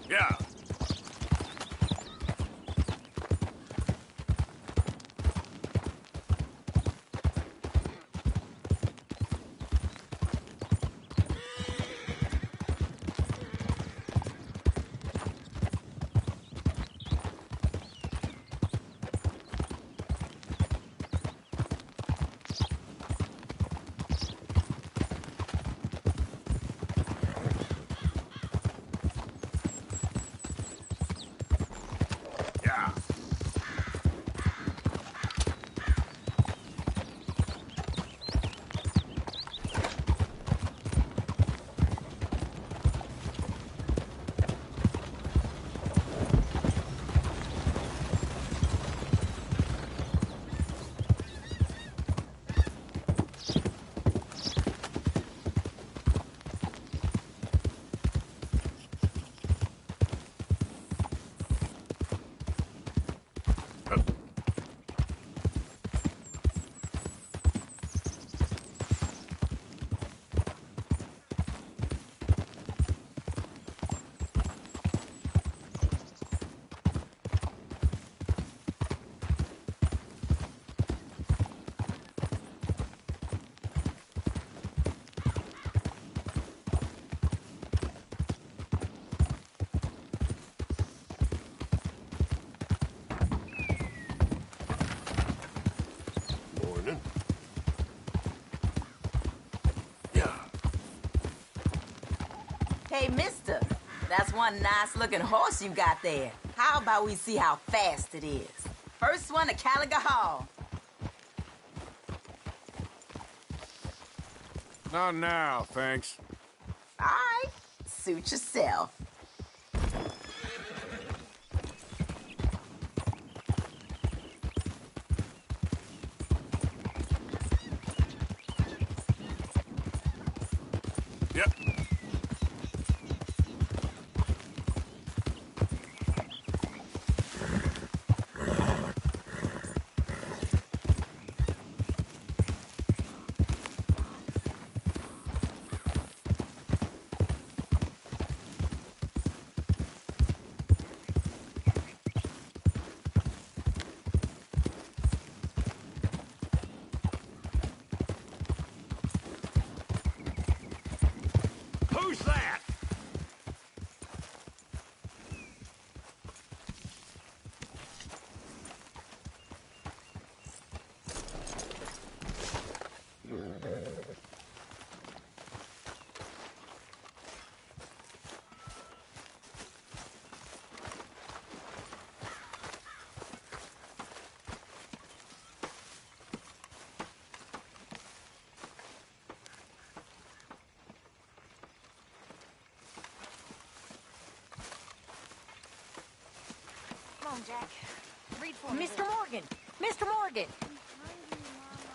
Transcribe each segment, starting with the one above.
Yeah. Yeah. Morning. Yeah. Hey, mister, that's one nice-looking horse you got there. How about we see how fast it is? First one to Caliga Hall. Not now, thanks. All right, suit yourself. Yep. Who's that? Come on, Jack. Read for me. Mr. Morgan! Mr. Morgan!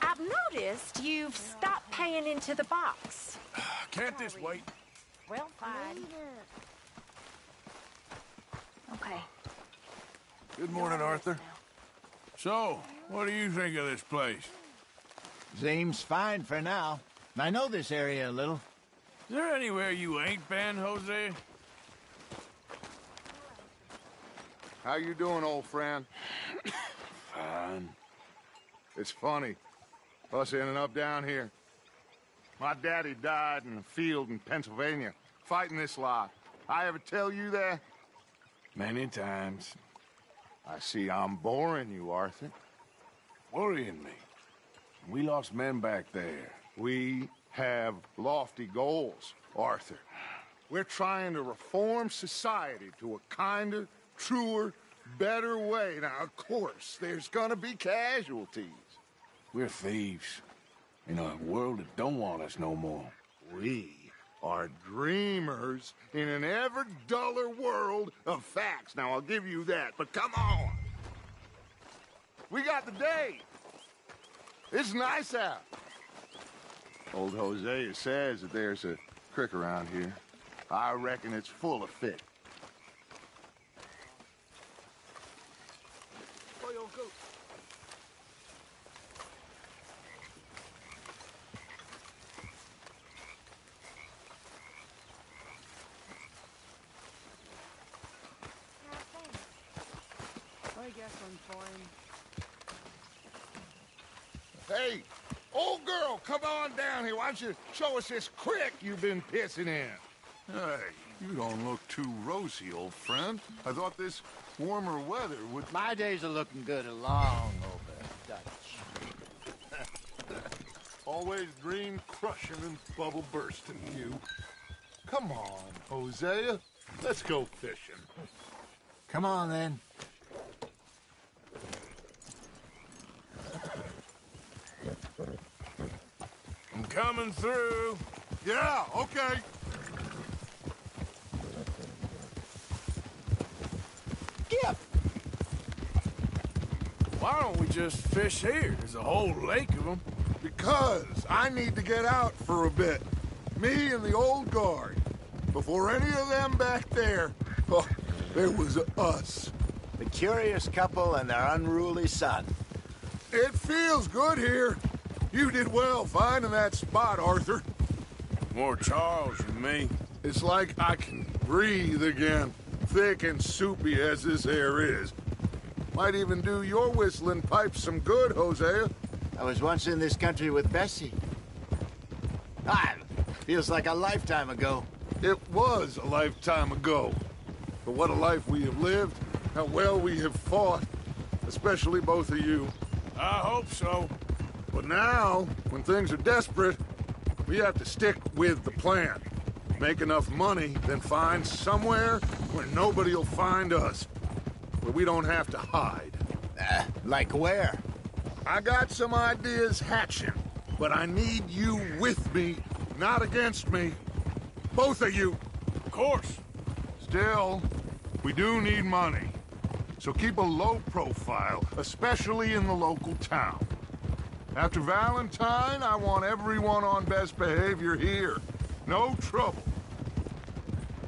I've noticed you've stopped paying into the box. Can't this wait? Well, fine. Okay. Good morning, Arthur. So, what do you think of this place? Seems fine for now. I know this area a little. Is there anywhere you ain't been, Jose? How you doing, old friend? Fine. It's funny, us ending up down here. My daddy died in a field in Pennsylvania, fighting this lot. I ever tell you that? Many times. I see I'm boring you, Arthur. Worrying me. We lost men back there. We have lofty goals, Arthur. We're trying to reform society to a kinder, truer, better way. Now, of course, there's gonna be casualties. We're thieves. In a world that don't want us no more. We are dreamers in an ever duller world of facts. Now, I'll give you that, but come on. We got the day. It's nice out. Old Hosea says that there's a creek around here. I reckon it's full of fish. guess I'm fine. Hey, old girl, come on down here. Why don't you show us this creek you've been pissing in? Hey, you don't look too rosy, old friend. I thought this warmer weather would... My days are looking good along over Dutch. Always dream crushing and bubble bursting, you. Come on, Hosea. Let's go fishing. Come on, then. I'm coming through. Yeah, okay. Skip! Why don't we just fish here? There's a whole lake of them. Because I need to get out for a bit. Me and the old guard. Before any of them back there, oh, there was us. The curious couple and their unruly son. It feels good here. You did well finding that spot, Arthur. More Charles than me. It's like I can breathe again, thick and soupy as this air is. Might even do your whistling pipes some good, Hosea. I was once in this country with Bessie. Ah, feels like a lifetime ago. It was a lifetime ago. But what a life we have lived, how well we have fought, especially both of you. I hope so. But now, when things are desperate, we have to stick with the plan. Make enough money, then find somewhere where nobody will find us. Where we don't have to hide. Like where? I got some ideas hatching, but I need you with me, not against me. Both of you. Of course. Still, we do need money. So keep a low profile, especially in the local town. After Valentine, I want everyone on best behavior here. No trouble.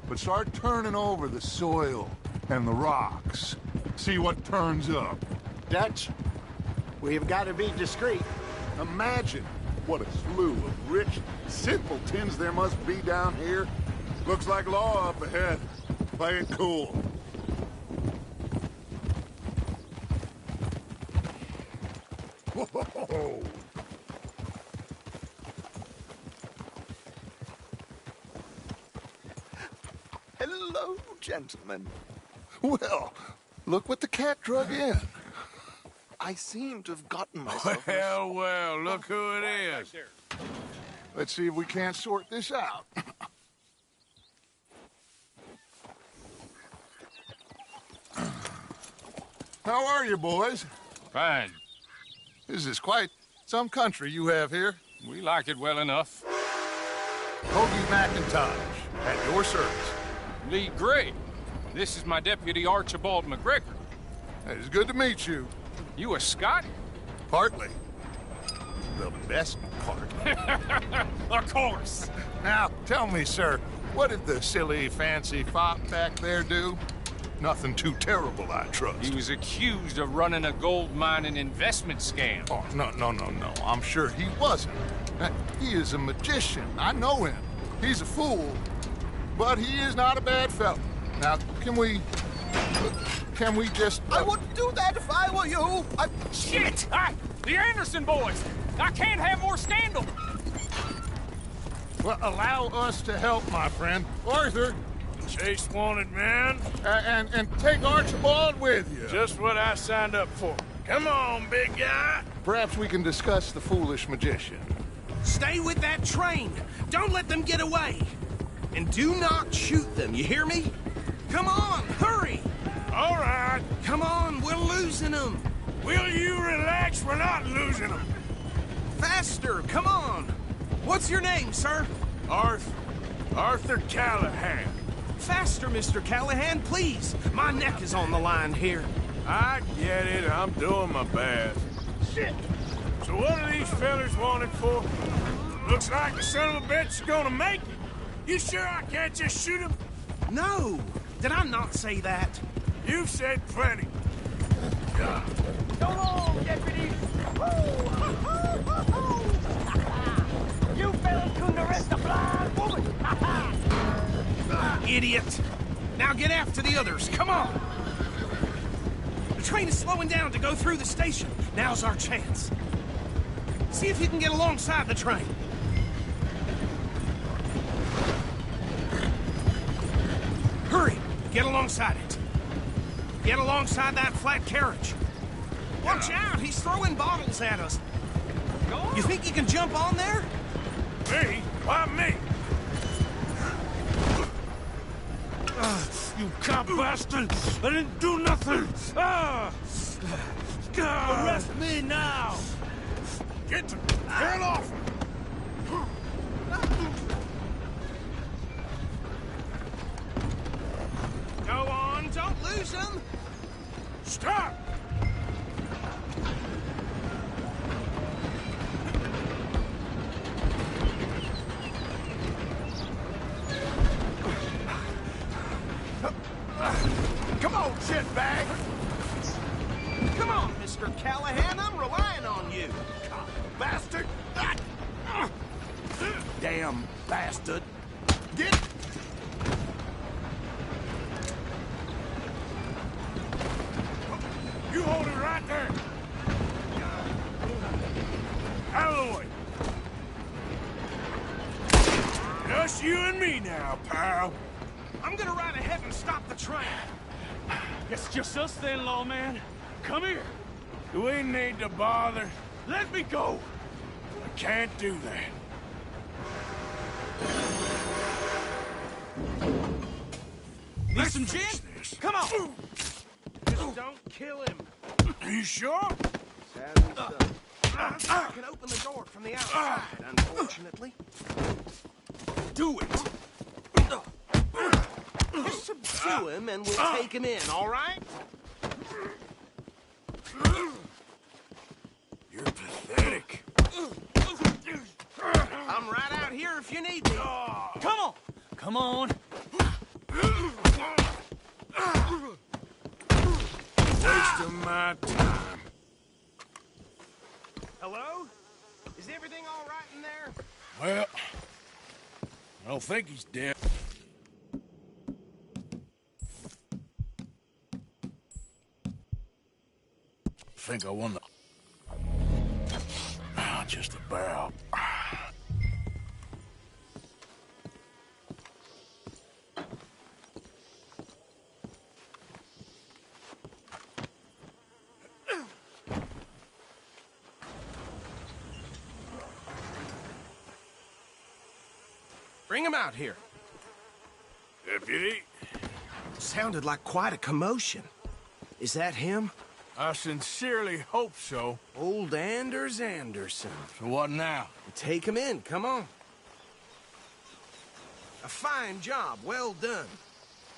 But start turning over the soil and the rocks. See what turns up. Dutch, we've got to be discreet. Imagine what a slew of rich simpletons there must be down here. Looks like law up ahead. Play it cool. Whoa. Hello, gentlemen. Well, look what the cat drug in. I seem to have gotten myself... Well, look who it is. Let's see if we can't sort this out. How are you, boys? Fine. This is quite some country you have here. We like it well enough. Hoagie McIntosh, at your service. Lee Gray. This is my deputy Archibald McGregor. It's good to meet you. You a Scot? Partly. The best part. Of course. Now, tell me, sir, what did the silly, fancy fop back there do? Nothing too terrible, I trust. He was accused of running a gold mining investment scam. Oh, no. I'm sure he wasn't. He is a magician. I know him. He's a fool. But he is not a bad fellow. Now, can we just... I wouldn't do that if I were you. Shit! The Anderson boys! I can't have more scandal! Well, allow us to help, my friend. Arthur, Chase wanted man. and take Archibald with you. Just what I signed up for. Come on, big guy. Perhaps we can discuss the foolish magician. Stay with that train. Don't let them get away. And do not shoot them, you hear me? Come on, hurry! All right. Come on, we're losing them. Will you relax? We're not losing them. Faster, come on. What's your name, sir? Arthur Callahan. Faster, Mr. Callahan, please. My neck is on the line here. I get it. I'm doing my best. Shit. So what are these fellas wanted for? Looks like the son of a bitch is gonna make it. You sure I can't just shoot him? No. Did I not say that? You've said plenty. God. Come on, deputy! You fellas couldn't arrest a blind woman! Idiot! Now get after the others, come on! The train is slowing down to go through the station. Now's our chance. See if you can get alongside the train. Hurry! Get alongside it. Get alongside that flat carriage. Watch out! He's throwing bottles at us. You think you can jump on there? Me? Why me? You cop bastard! I didn't do nothing! Arrest me now! Get the hell off! Go on, don't lose him! Stop! Come on, shitbag! Come on, Mr. Callahan, I'm relying on you. Bastard! Damn bastard! Get... You hold it right there! Out of the way! Just you and me now, pal. I'm gonna ride ahead and stop the train. It's just us then, lawman. Come here. Do we need to bother? Let me go. I can't do that. Need some gin? This. Come on! Just don't kill him. Are you sure? I can open the door from the outside, unfortunately. Do it. Just subdue him and we'll take him in, all right? You're pathetic. I'm right out here if you need me. Come on. Come on. Wasting my time. Hello? Is everything all right in there? Well, I don't think he's dead. I think I won the... just about. Bring him out here. Deputy, Sounded like quite a commotion. Is that him? I sincerely hope so. Old Anders Anderson. So what now? Take him in, come on. A fine job, well done.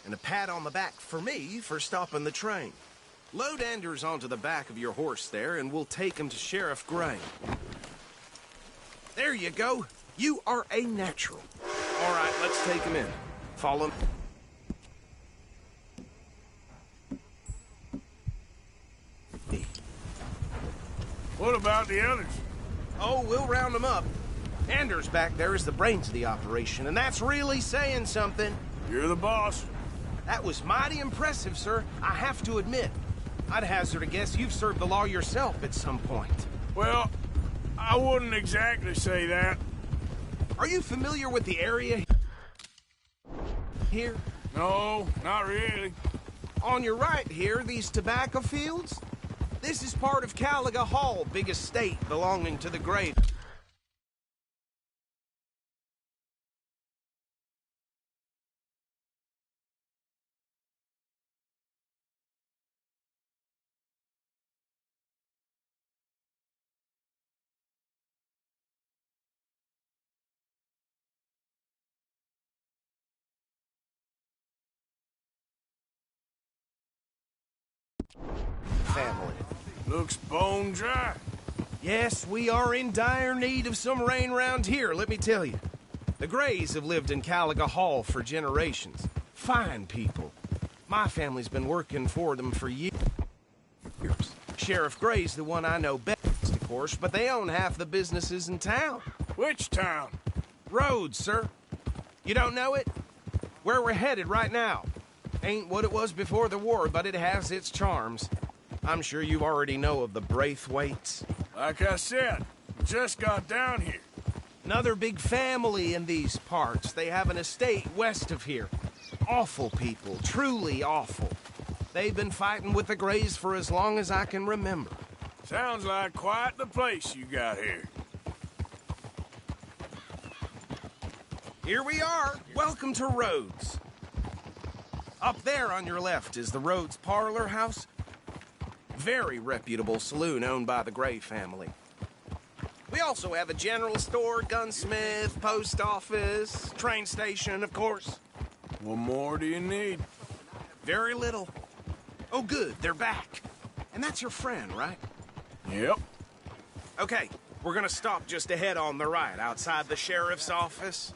And a pat on the back for me for stopping the train. Load Anders onto the back of your horse there, and we'll take him to Sheriff Gray. There you go. You are a natural. All right, let's take him in. Follow me. What about the others? Oh, we'll round them up. Anders back there is the brains of the operation, and that's really saying something. You're the boss. That was mighty impressive, sir. I have to admit. I'd hazard a guess you've served the law yourself at some point. Well, I wouldn't exactly say that. Are you familiar with the area here? No, not really. On your right here, these tobacco fields? This is part of Caliga Hall, big estate belonging to the Gray. Family. Looks bone dry. Yes, we are in dire need of some rain round here, let me tell you. The Grays have lived in Caliga Hall for generations. Fine people. My family's been working for them for years. Sheriff Gray's the one I know best, of course, but they own half the businesses in town. Which town? Rhodes, sir. You don't know it? Where we're headed right now. Ain't what it was before the war, but it has its charms. I'm sure you already know of the Braithwaites. Like I said, we just got down here. Another big family in these parts. They have an estate west of here. Awful people, truly awful. They've been fighting with the Greys for as long as I can remember. Sounds like quite the place you got here. Here we are. Welcome to Rhodes. Up there on your left is the Rhodes Parlor House. Very reputable saloon owned by the Gray family. We also have a general store, gunsmith, post office, train station, of course. What more do you need? Very little. Oh, good, they're back. And that's your friend, right? Yep. Okay, we're gonna stop just ahead on the right, outside the sheriff's office.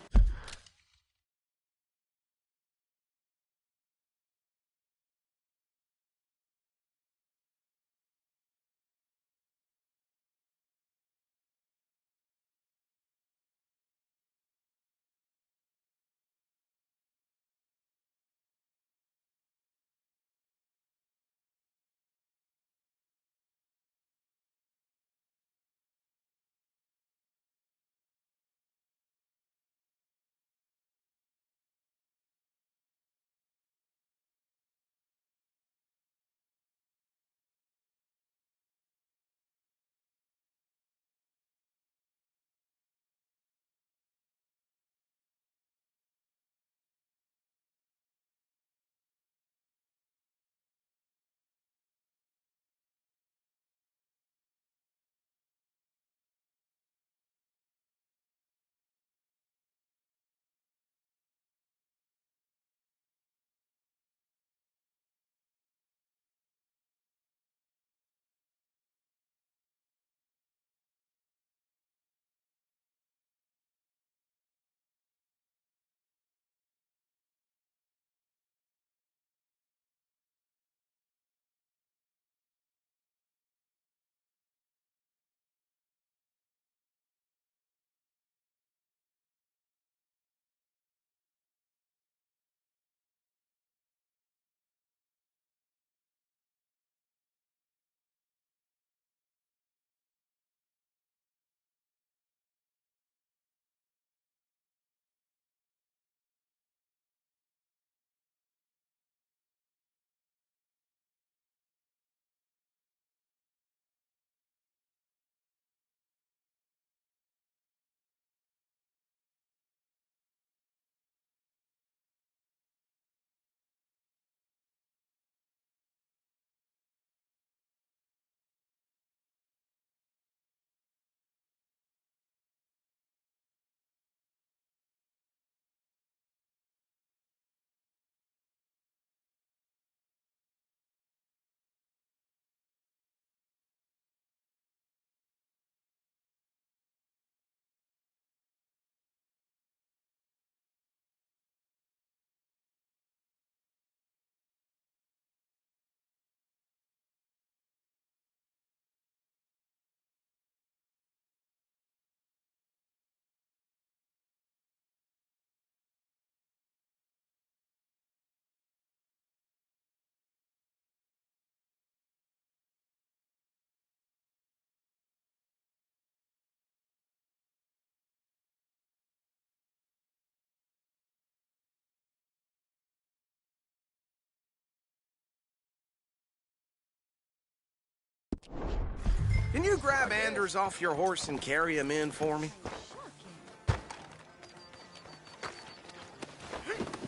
Can you grab Anders off your horse and carry him in for me?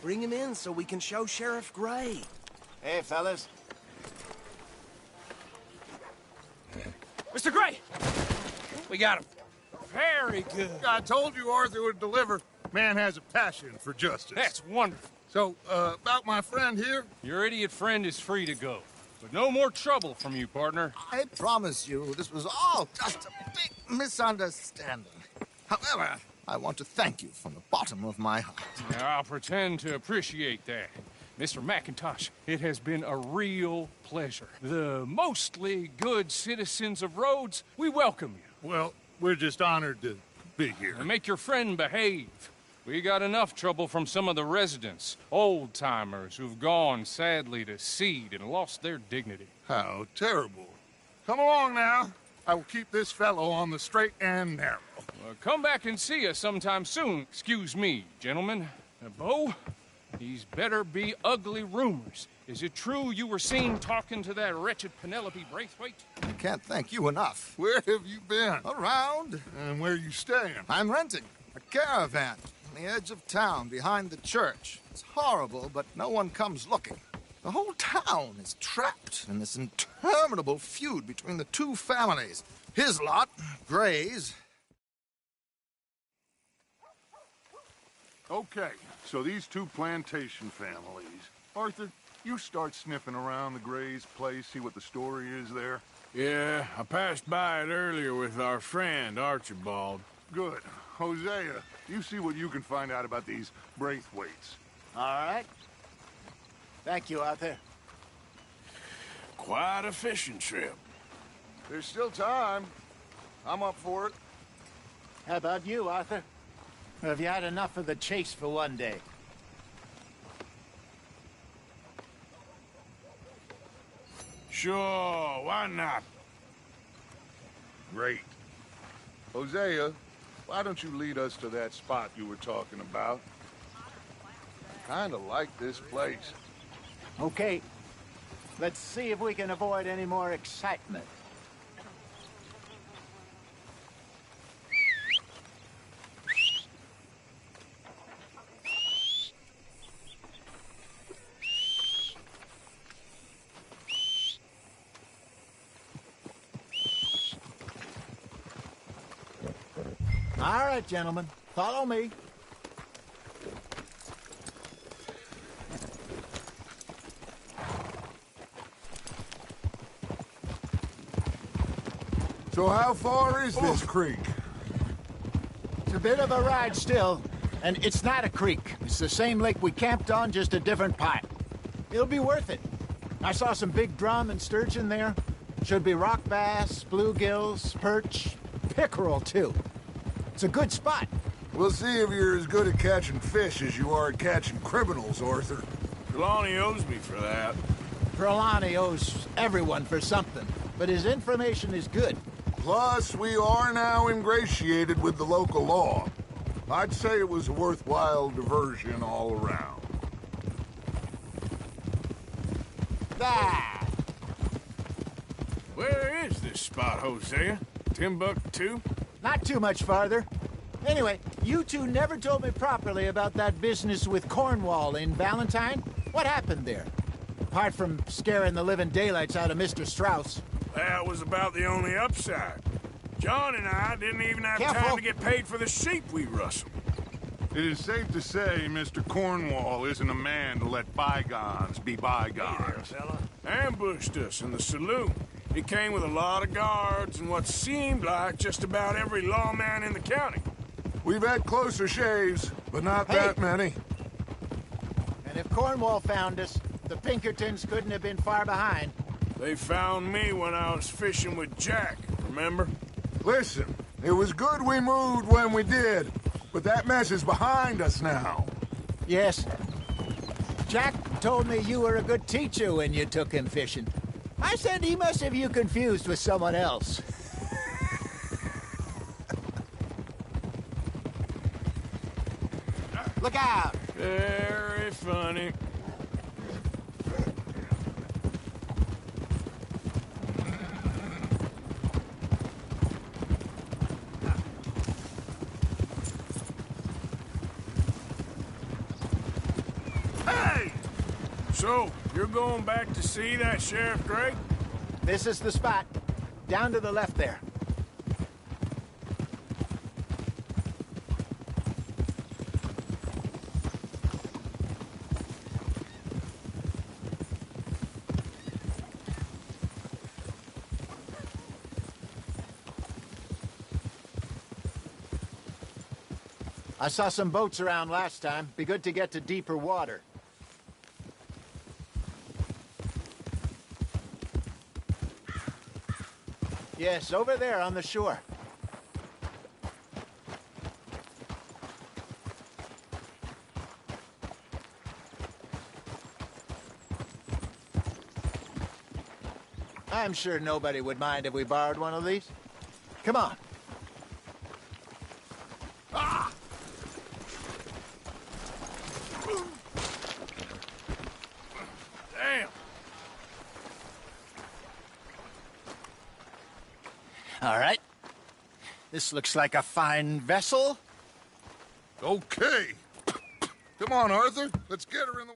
Bring him in so we can show Sheriff Gray. Hey, fellas. Mr. Gray! We got him. Very good. I told you Arthur would deliver. Man has a passion for justice. That's wonderful. So, about my friend here? Your idiot friend is free to go. But no more trouble from you, partner. I promise you, this was all just a big misunderstanding. However, I want to thank you from the bottom of my heart. Now, I'll pretend to appreciate that. Mr. McIntosh, it has been a real pleasure. The mostly good citizens of Rhodes, we welcome you. Well, we're just honored to be here. And make your friend behave. We got enough trouble from some of the residents, old-timers who've gone, sadly, to seed and lost their dignity. How terrible. Come along now. I will keep this fellow on the straight and narrow. Come back and see us sometime soon. Excuse me, gentlemen. Bo, these better be ugly rumors. Is it true you were seen talking to that wretched Penelope Braithwaite? I can't thank you enough. Where have you been? Around. And where you staying? I'm renting a caravan on the edge of town behind the church. It's horrible, but no one comes looking. The whole town is trapped in this interminable feud between the two families. His lot, Gray's. Okay, so these two plantation families. Arthur, you start sniffing around the Gray's place, see what the story is there. Yeah, I passed by it earlier with our friend, Archibald. Good. Hosea, you see what you can find out about these Braithwaites. All right. Thank you, Arthur. Quite a fishing trip. There's still time. I'm up for it. How about you, Arthur? Or have you had enough of the chase for one day? Sure, why not? Great. Hosea, why don't you lead us to that spot you were talking about? I kinda like this place. Okay. Let's see if we can avoid any more excitement. All right, gentlemen. Follow me. So how far is this creek? It's a bit of a ride still, and it's not a creek. It's the same lake we camped on, just a different part. It'll be worth it. I saw some big drum and sturgeon there. Should be rock bass, bluegills, perch, pickerel, too. It's a good spot. We'll see if you're as good at catching fish as you are at catching criminals, Arthur. Trelawney owes me for that. Trelawney owes everyone for something, but his information is good. Plus, we are now ingratiated with the local law. I'd say it was a worthwhile diversion all around. Ah! Where is this spot, Hosea? Timbuktu? Not too much farther. Anyway, you two never told me properly about that business with Cornwall in Valentine. What happened there? Apart from scaring the living daylights out of Mr. Strauss. That was about the only upside. John and I didn't even have time to get paid for the sheep we rustled. It is safe to say Mr. Cornwall isn't a man to let bygones be bygones. Hey there, fella. Ambushed us in the saloon. He came with a lot of guards and what seemed like just about every lawman in the county. We've had closer shaves, but not that many. And if Cornwall found us, the Pinkertons couldn't have been far behind. They found me when I was fishing with Jack, remember? Listen, it was good we moved when we did, but that mess is behind us now. Yes. Jack told me you were a good teacher when you took him fishing. I said he must have you confused with someone else. Look out! Very funny. Hey! So, you're going back to see that Sheriff Gray? This is the spot. Down to the left there. I saw some boats around last time. Be good to get to deeper water. Yes, over there on the shore. I'm sure nobody would mind if we borrowed one of these. Come on. Ah! Damn. All right. This looks like a fine vessel. Okay. Come on, Arthur. Let's get her in the...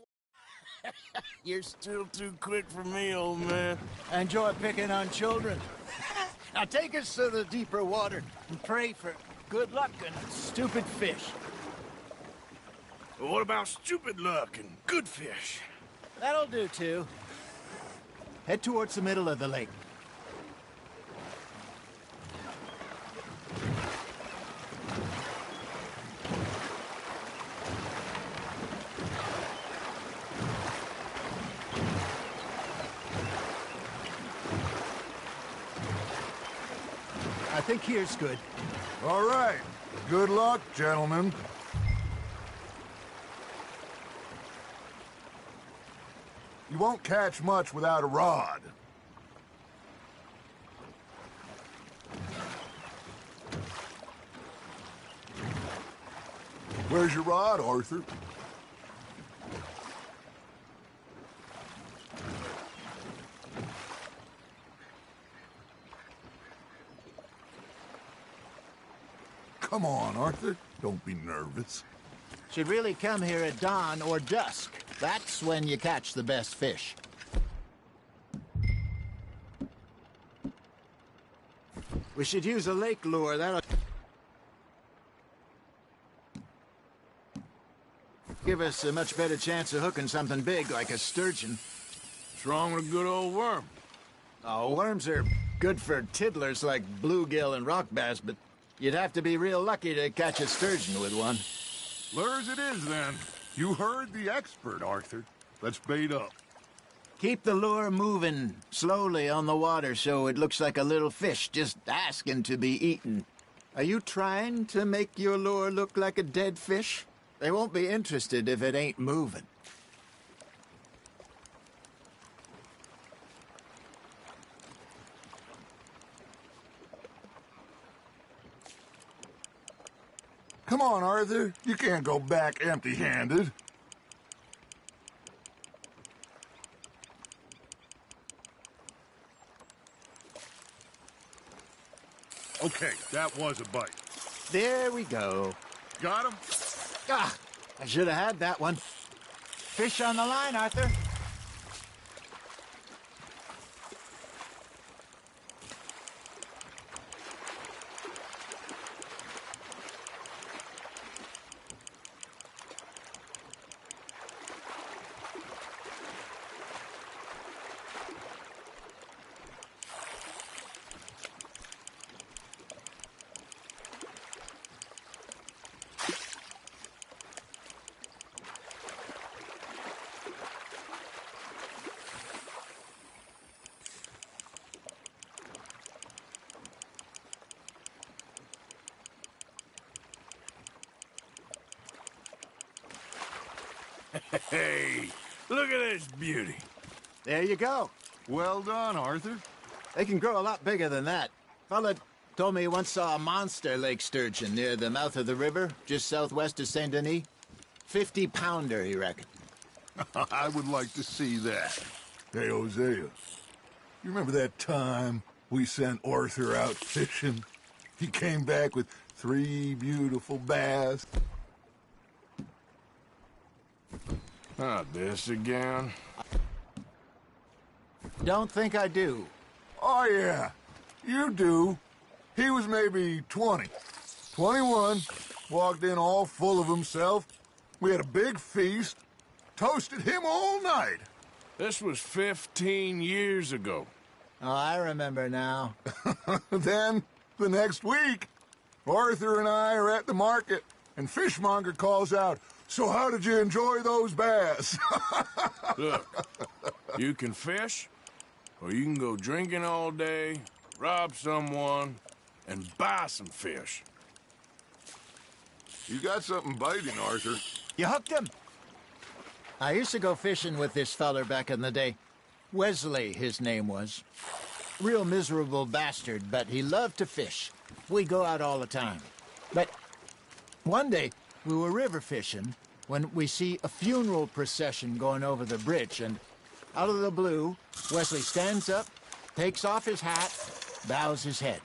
You're still too quick for me, old man. I enjoy picking on children. Now take us to the deeper water and pray for good luck and stupid fish. Well, what about stupid luck and good fish? That'll do, too. Head towards the middle of the lake. I think here's good. All right. Good luck, gentlemen. You won't catch much without a rod. Where's your rod, Arthur? Come on, Arthur. Don't be nervous. Should really come here at dawn or dusk. That's when you catch the best fish. We should use a lake lure. That'll give us a much better chance of hooking something big like a sturgeon. What's wrong with a good old worm? Oh, worms are good for tiddlers like bluegill and rock bass, but you'd have to be real lucky to catch a sturgeon with one. Lures it is, then. You heard the expert, Arthur. Let's bait up. Keep the lure moving slowly on the water so it looks like a little fish just asking to be eaten. Are you trying to make your lure look like a dead fish? They won't be interested if it ain't moving. Come on, Arthur. You can't go back empty-handed. Okay, that was a bite. There we go. Got him? Ah, I should have had that one. Fish on the line, Arthur. Hey, look at this beauty. There you go. Well done, Arthur. They can grow a lot bigger than that. Fella told me he once saw a monster lake sturgeon near the mouth of the river, just southwest of Saint Denis. 50-pounder, he reckoned. I would like to see that. Hey, Hosea, you remember that time we sent Arthur out fishing? He came back with 3 beautiful bass. Not this again. Don't think I do. Oh, yeah. You do. He was maybe 20. 21. Walked in all full of himself. We had a big feast. Toasted him all night. This was 15 years ago. Oh, I remember now. Then, the next week, Arthur and I are at the market, and Fishmonger calls out, "So how did you enjoy those bass?" Look, you can fish, or you can go drinking all day, rob someone, and buy some fish. You got something biting, Arthur. You hooked him. I used to go fishing with this feller back in the day. Wesley, his name was. real miserable bastard, but he loved to fish. We go out all the time. But one day, we were river fishing when we see a funeral procession going over the bridge, and out of the blue, Wesley stands up, takes off his hat, bows his head.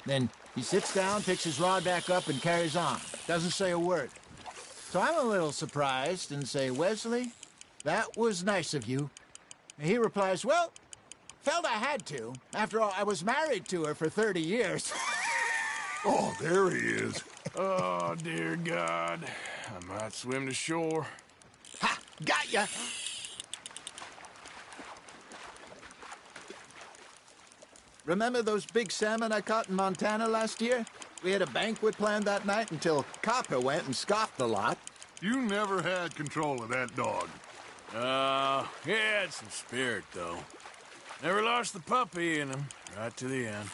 Then he sits down, picks his rod back up, and carries on. Doesn't say a word. So I'm a little surprised and say, Wesley, that was nice of you. And he replies, well, felt I had to. After all, I was married to her for 30 years. Oh, there he is. Oh, dear God. I might swim to shore. Ha! Got ya! Remember those big salmon I caught in Montana last year? We had a banquet planned that night until Copper went and scoffed the lot. You never had control of that dog. He had some spirit, though. Never lost the puppy in him, right to the end.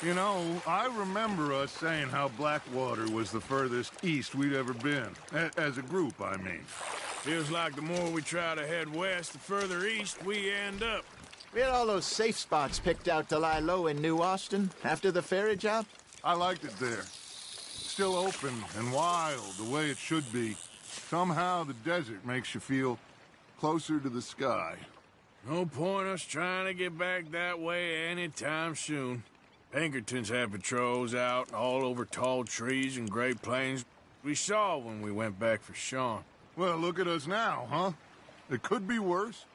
You know, I remember us saying how Blackwater was the furthest east we'd ever been. As a group, I mean. Feels like the more we try to head west, the further east we end up. We had all those safe spots picked out to lie low in New Austin after the ferry job. I liked it there. Still open and wild, the way it should be. Somehow the desert makes you feel closer to the sky. No point us trying to get back that way anytime soon. Pinkertons had patrols out all over tall trees and Great Plains. We saw when we went back for Sean. Well, look at us now, huh? It could be worse.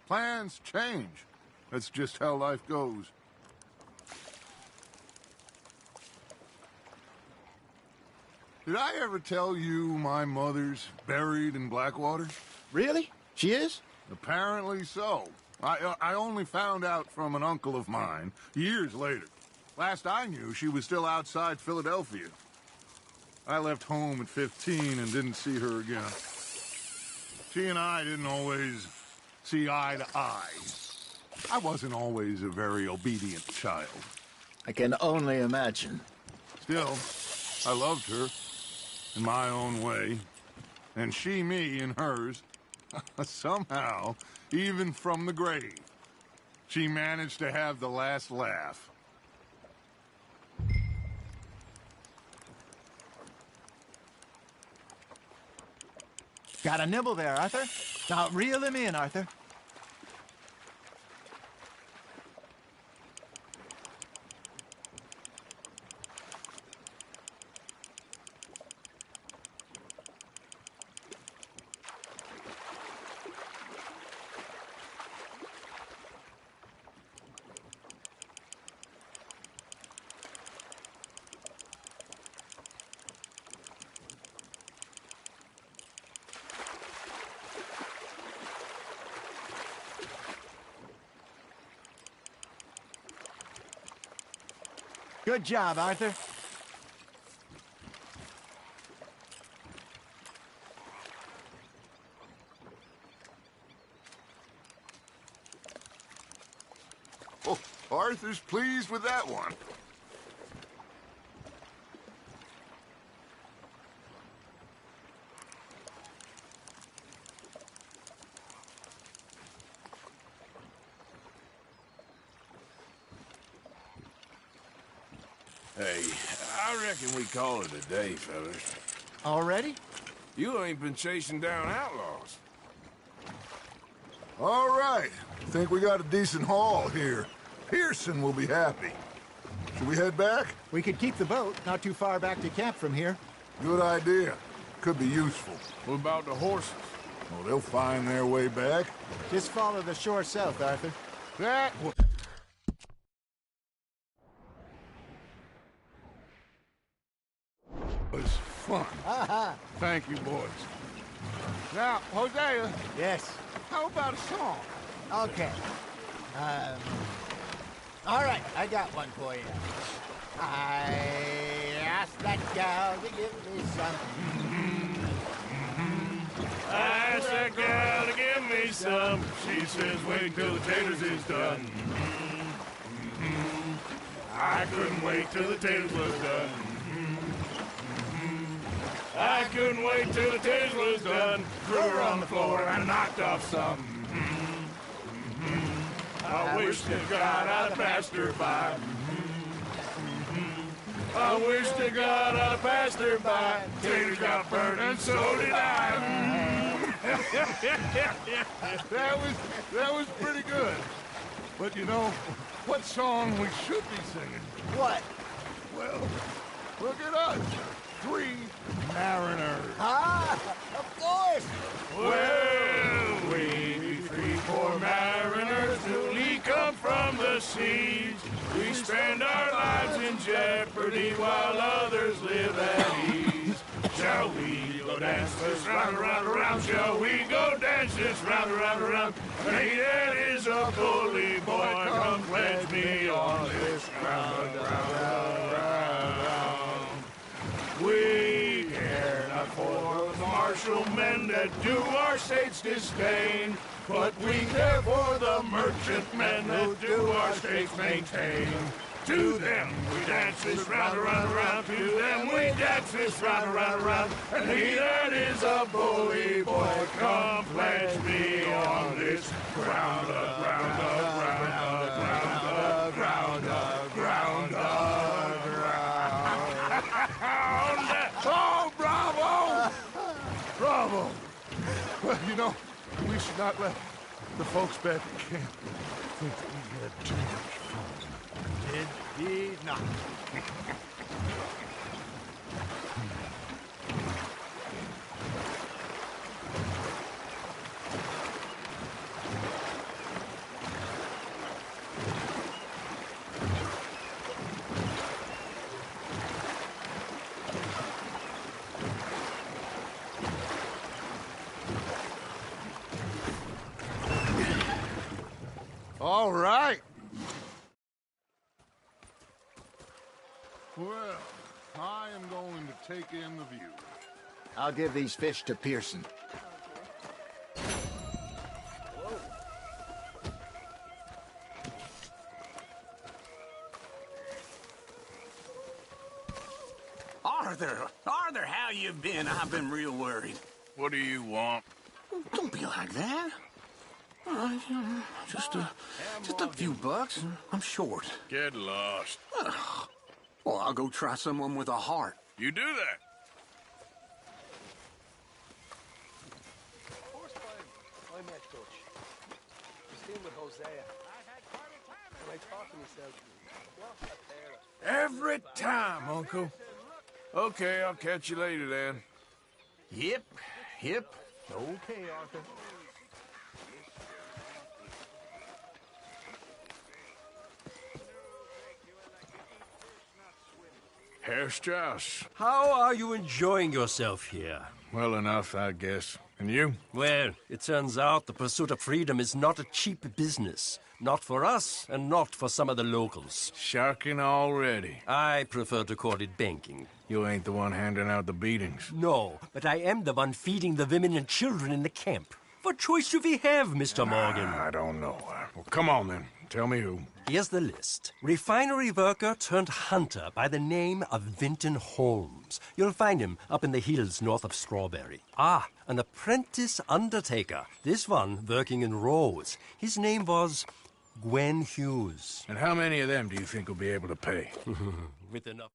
Plans change. That's just how life goes. Did I ever tell you my mother's buried in Blackwater? Really? She is? Apparently so. I only found out from an uncle of mine years later. Last I knew, she was still outside Philadelphia. I left home at 15 and didn't see her again. She and I didn't always see eye to eye. I wasn't always a very obedient child. I can only imagine. Still, I loved her in my own way, and she me in hers. Somehow, even from the grave, she managed to have the last laugh. Got a nibble there, Arthur. Now reel him in, Arthur. Good job, Arthur. Oh, Arthur's pleased with that one. Hey, I reckon we call it a day, fellas. Already? You ain't been chasing down outlaws. All right. Think we got a decent haul here. Pearson will be happy. Should we head back? We could keep the boat not too far back to camp from here. Good idea. Could be useful. What about the horses? Oh, they'll find their way back. Just follow the shore south, Arthur. That was fun. Thank you, boys. Now, Hosea, Yes. how about a song? Okay. All right, I got one for you. I asked that gal to give me some. I asked that gal to give me some. She says, wait till the taters is done. I couldn't wait till the taters was done. I couldn't wait till the taters was done. Threw her on the floor and knocked off some. I wish to God I'd passed her by. I wish to God I'd passed her by. Taters got burned and so did I. That was pretty good. But you know, what song we should be singing? What? Well, look at us. 3 mariners. Ah, of course. Well, we 3 poor mariners newly come from the seas. We spend our lives in jeopardy while others live at ease. Shall we go dance this round, around, around? Shall we go dance this round, around, around? Hey, that is a bully boy. Come pledge me on this round, round, round. We care not for the martial men that do our state's disdain, but we care for the merchant men that do our state's maintain. To them we dance this round, around, around. To them we dance this round, around, around. And he that is a bully boy, come pledge me on this ground, ground, ground, ground, ground, ground, ground. Oh, bravo! Bravo! Well, you know, we should not let the folks back at camp think that we had too much fun. Indeed not. All right. Well, I am going to take in the view. I'll give these fish to Pearson. Arthur, how you been? I've been real worried. What do you want? Don't be like that. Just a few bucks. I'm short. Get lost. Well, I'll go try someone with a heart. You do that. I'm at Dutch. He's staying with Hosea. When I talk to myself, Every time, Uncle. Okay, I'll catch you later then. Yep. okay, Arthur. Herr Strauss. How are you enjoying yourself here? Well enough, I guess. And you? Well, it turns out the pursuit of freedom is not a cheap business. Not for us, and not for some of the locals. Sharking already. I prefer to call it banking. You ain't the one handing out the beatings. No, but I am the one feeding the women and children in the camp. What choice do we have, Mr. Morgan? I don't know. Well, come on then. Tell me who. Here's the list. Refinery worker turned hunter by the name of Vinton Holmes. You'll find him up in the hills north of Strawberry. An apprentice undertaker. This one working in Rose. His name was Gwen Hughes. And how many of them do you think will be able to pay? With enough.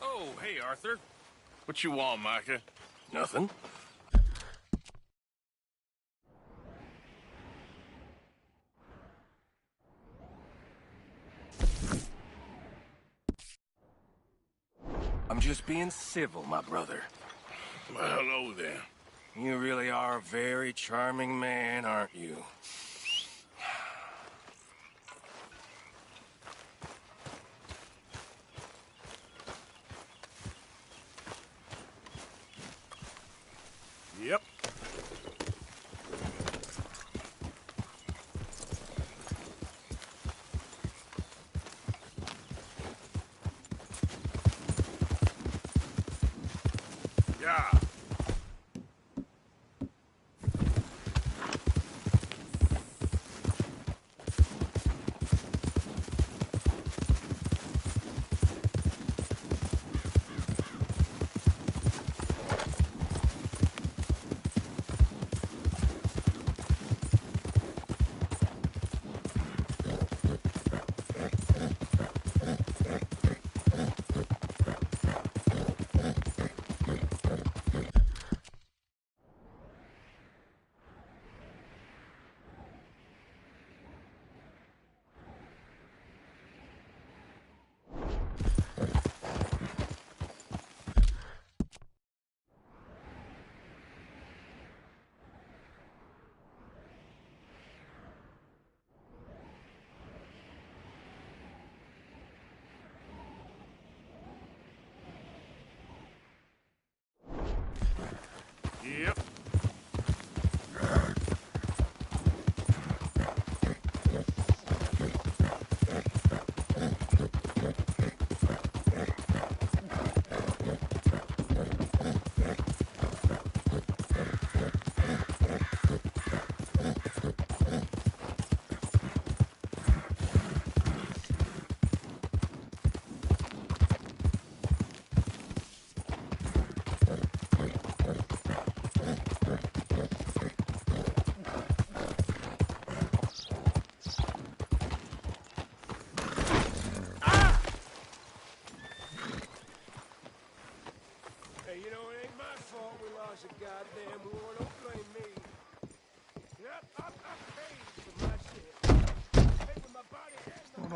Oh, hey, Arthur. What you want, Micah? Nothing. I'm just being civil, my brother. Well, hello there. You really are a very charming man, aren't you? Yep. Yeah.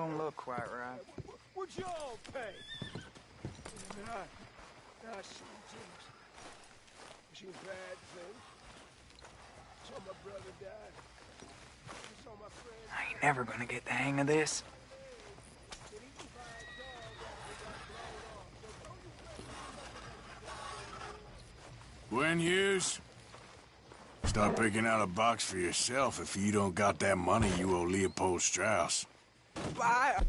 don't look quite right. What'd y'all pay? I see things. She was bad things. Saw my brother die. Saw my friend. I ain't never gonna get the hang of this. Gwen Hughes, start picking out a box for yourself if you don't got that money you owe Leopold Strauss. I...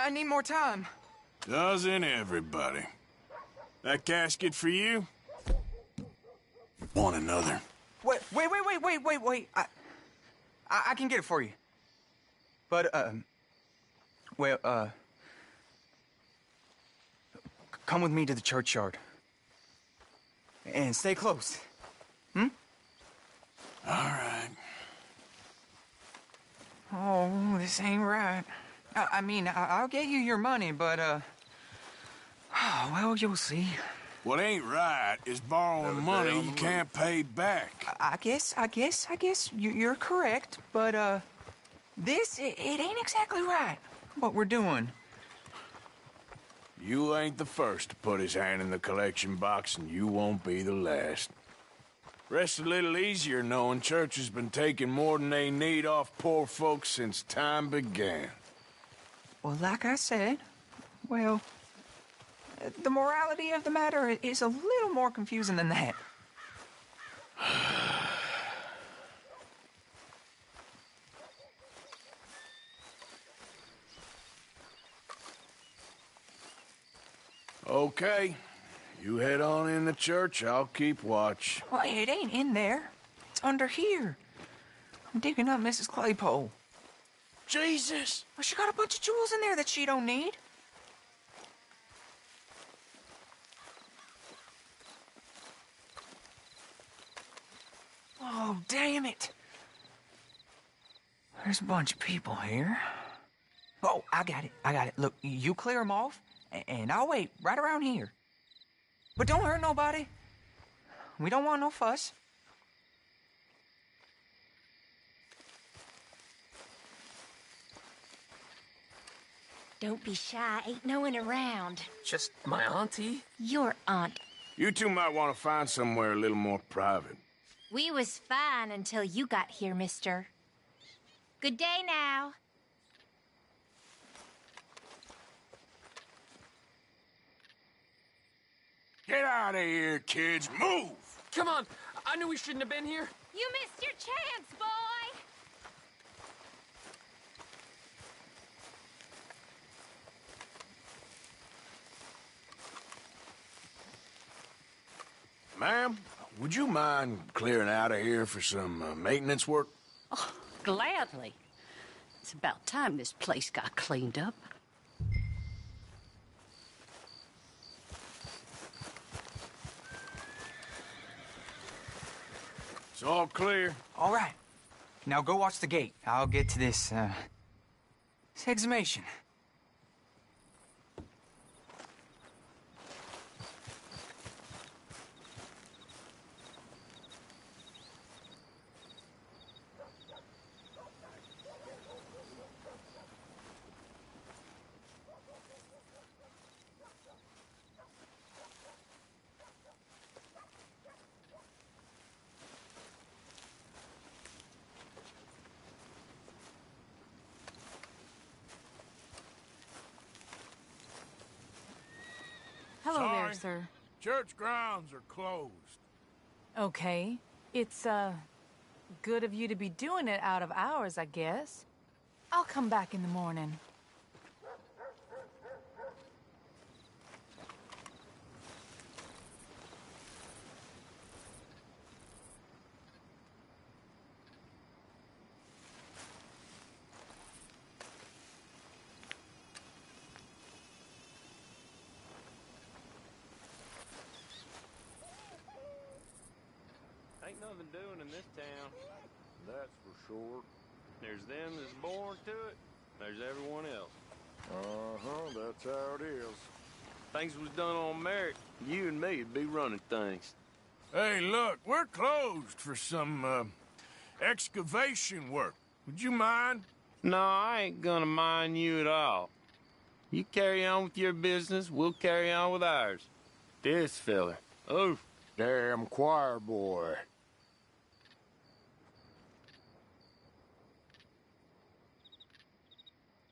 I need more time. Doesn't everybody? That casket for you? Want another? Wait. I can get it for you. But, come with me to the churchyard. And stay close. Hmm? All right. Oh, this ain't right. I mean, I'll get you your money, but, well, you'll see. What ain't right is borrowing money you can't pay back. I guess you're correct, but, it ain't exactly right, what we're doing. You ain't the first to put his hand in the collection box, and you won't be the last. Rest a little easier knowing church has been taking more than they need off poor folks since time began. Well, like I said, well, the morality of the matter is a little more confusing than that. Okay. You head on in the church, I'll keep watch. Well, it ain't in there. It's under here. I'm digging up Mrs. Claypole. Jesus! Well, she got a bunch of jewels in there that she don't need. Oh, damn it. There's a bunch of people here. Oh, I got it. Look, you clear them off, and I'll wait right around here. But don't hurt nobody. We don't want no fuss. Don't be shy. Ain't no one around. Just my auntie? Your aunt. You two might want to find somewhere a little more private. We was fine until you got here, mister. Good day now. Get out of here, kids. Move! Come on. I knew we shouldn't have been here. You missed your chance, boy. Ma'am, would you mind clearing out of here for some maintenance work? Oh, gladly. It's about time this place got cleaned up. It's all clear. All right. Now go watch the gate. I'll get to this exhumation. Hello Sorry. there, sir. Church grounds are closed. Okay. It's, good of you to be doing it out of hours, I guess. I'll come back in the morning. Ain't nothing doing in this town. That's for sure. There's them that's born to it. There's everyone else. Uh-huh, that's how it is. Things was done on merit. You and me'd be running things. Hey, look, we're closed for some, excavation work. Would you mind? No, I ain't gonna mind you at all. You carry on with your business, we'll carry on with ours. This feller. Oh, damn choir boy.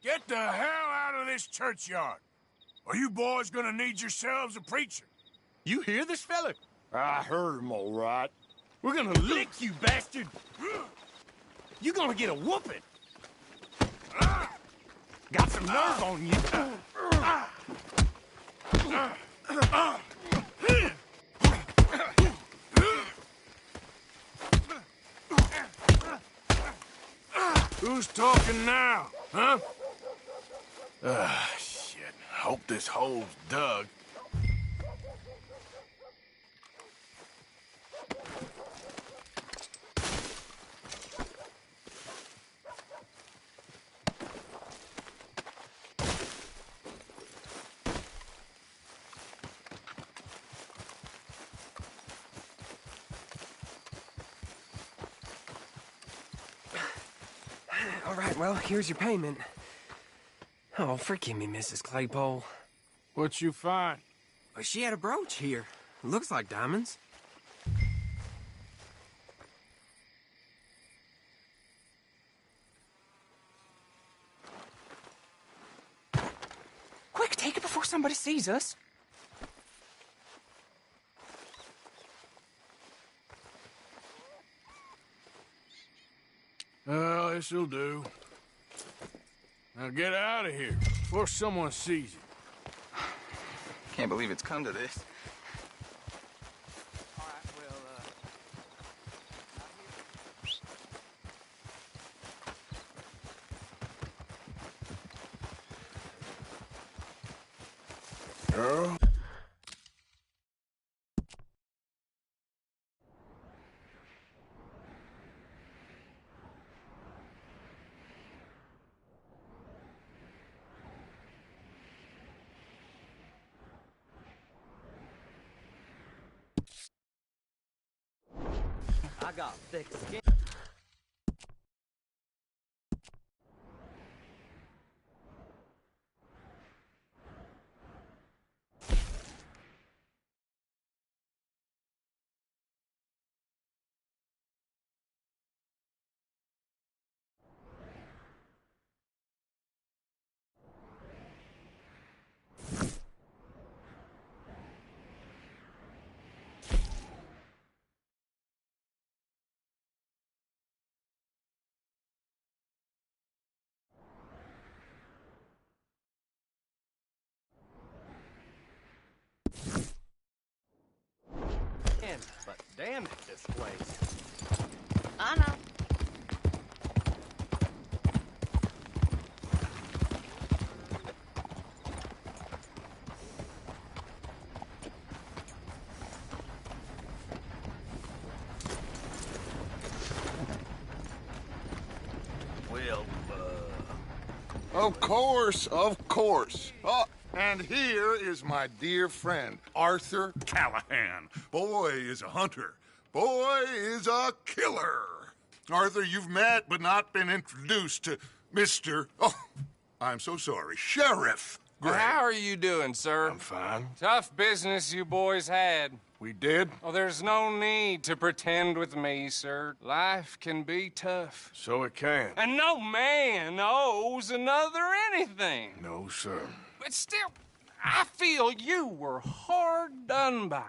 Get the hell out of this churchyard. Or you boys gonna need yourselves a preacher. You hear this fella? I heard him all right. We're gonna lick you, bastard! You gonna get a whooping! Got some nerve on you! Who's talking now, huh? Shit. Hope this hole's dug. All right, well, here's your payment. Oh, forgive me, Mrs. Claypole. What'd you find? Well, she had a brooch here. Looks like diamonds. Quick, take it before somebody sees us. Well, this'll do. Now get out of here before someone sees you. Can't believe it's come to this. Girl? I got thick skin. But damn it, this place. I know. Well, Of course, of course. Oh, and here is my dear friend, Arthur Callahan. Boy is a hunter. Boy is a killer. Arthur, you've met but not been introduced to Mr. Oh, I'm so sorry, Sheriff Gray. How are you doing, sir? I'm fine. Tough business you boys had. We did? Oh, there's no need to pretend with me, sir. Life can be tough. So it can. And no man owes another anything. No, sir. But still, I feel you were hard done by.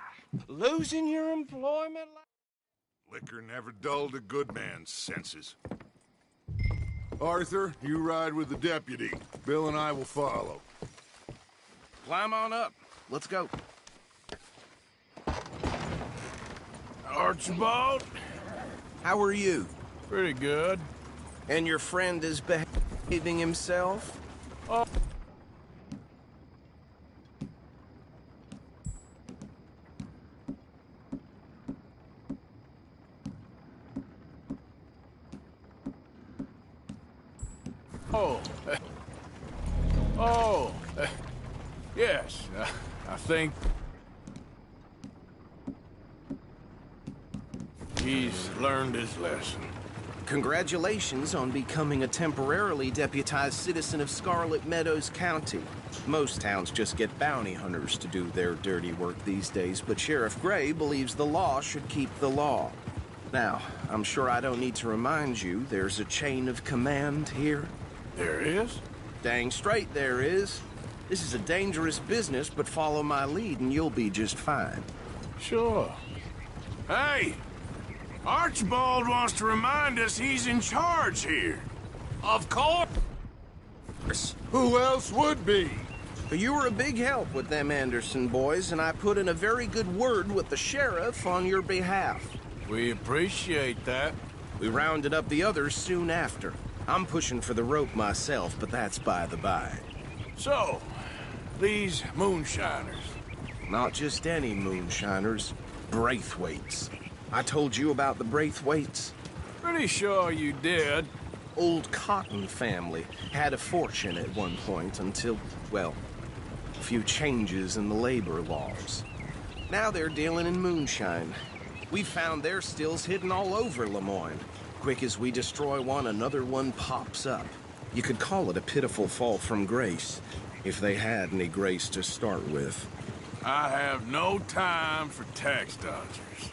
Losing your employment like... Liquor never dulled a good man's senses. Arthur, you ride with the deputy. Bill and I will follow. Climb on up. Let's go. Archibald? How are you? Pretty good. And your friend is behaving himself? Oh. Oh. Oh. Yes. I think he's learned his lesson. Congratulations on becoming a temporarily deputized citizen of Scarlet Meadows County. Most towns just get bounty hunters to do their dirty work these days, but Sheriff Gray believes the law should keep the law. Now, I'm sure I don't need to remind you there's a chain of command here. There is? Dang straight there is. This is a dangerous business, but follow my lead and you'll be just fine. Sure. Hey! Archibald wants to remind us he's in charge here. Of course. Who else would be? You were a big help with them Anderson boys, and I put in a very good word with the sheriff on your behalf. We appreciate that. We rounded up the others soon after. I'm pushing for the rope myself, but that's by the by. So, these moonshiners. Not just any moonshiners, Braithwaites. I told you about the Braithwaites? Pretty sure you did. Old Cotton family had a fortune at one point until, well, a few changes in the labor laws. Now they're dealing in moonshine. We've found their stills hidden all over Lemoyne. Quick as we destroy one, another one pops up. You could call it a pitiful fall from grace, if they had any grace to start with. I have no time for tax dodgers.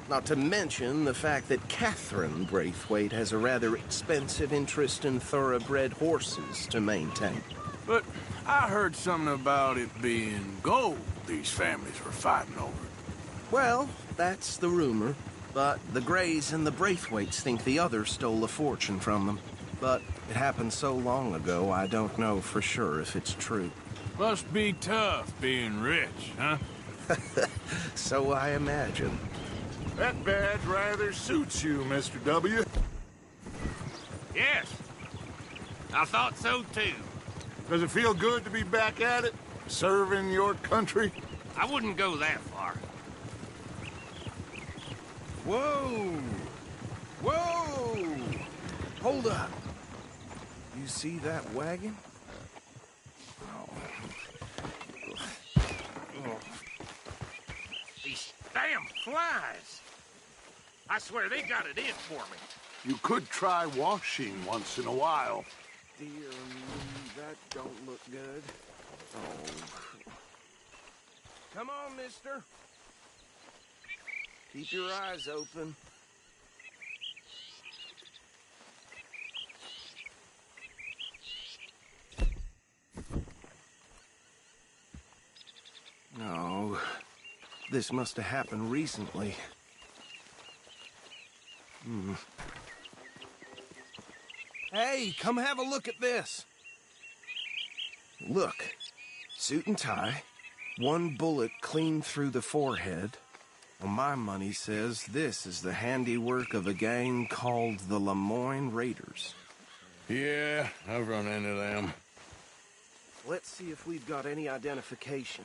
Not to mention the fact that Catherine Braithwaite has a rather expensive interest in thoroughbred horses to maintain. But I heard something about it being gold these families were fighting over. Well, that's the rumor. But the Grays and the Braithwaites think the others stole a fortune from them. But it happened so long ago, I don't know for sure if it's true. Must be tough being rich, huh? So I imagine. That badge rather suits you, Mr. W. Yes. I thought so, too. Does it feel good to be back at it? Serving your country? I wouldn't go that far. Whoa! Whoa! Hold up. You see that wagon? These damn flies. I swear they got it in for me. You could try washing once in a while. Dear me, that don't look good. Oh. Come on, mister. Keep your eyes open. No. This must have happened recently. Hey, come have a look at this. Look. Suit and tie. One bullet clean through the forehead. Well, my money says this is the handiwork of a gang called the Lemoyne Raiders. Yeah, I've run into them. Let's see if we've got any identification.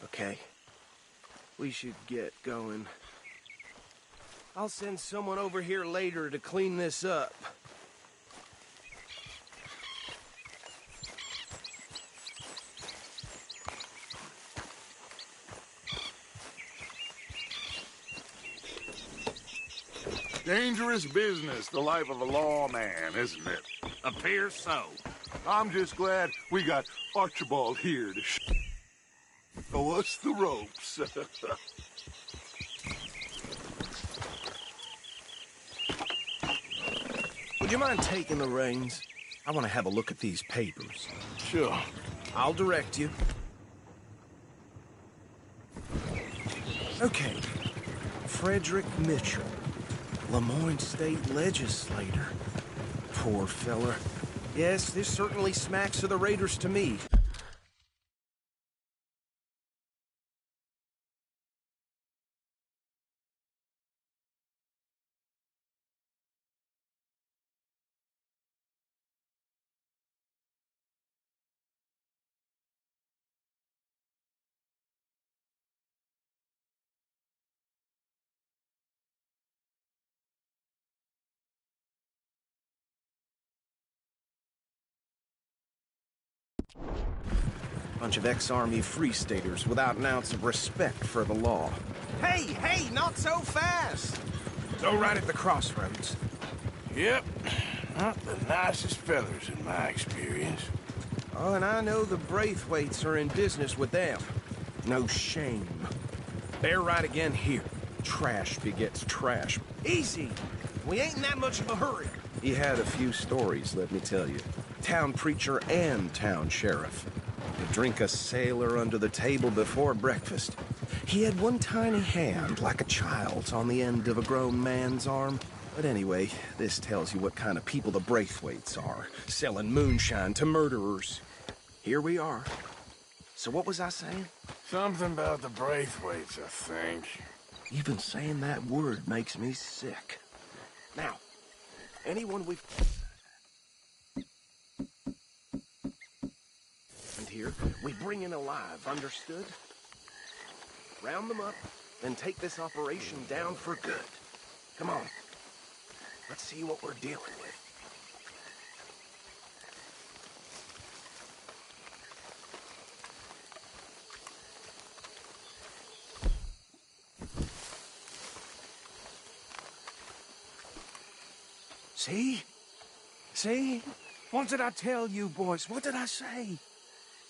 Okay. We should get going. I'll send someone over here later to clean this up. Dangerous business, the life of a lawman, isn't it? Appears so. I'm just glad we got Archibald here to show us the ropes. Would you mind taking the reins? I want to have a look at these papers. Sure. I'll direct you. Okay. Frederick Mitchell, Lemoyne State Legislator. Poor feller. Yes, this certainly smacks of the Raiders to me. Bunch of ex-army free staters without an ounce of respect for the law. Hey, not so fast! Go right at the crossroads. Yep. Not the nicest fellas in my experience. Oh, and I know the Braithwaites are in business with them. No shame. They're right again here. Trash begets trash. Easy! We ain't in that much of a hurry. He had a few stories, let me tell you. Town preacher and town sheriff. He'd drink a sailor under the table before breakfast. He had one tiny hand, like a child's, on the end of a grown man's arm. But anyway, this tells you what kind of people the Braithwaites are, selling moonshine to murderers. Here we are. So what was I saying? Something about the Braithwaites, I think. Even saying that word makes me sick. Now, anyone we've... And here, we bring in alive, understood? Round them up, then take this operation down for good. Come on. Let's see what we're dealing with. See? See? What did I tell you, boys? What did I say?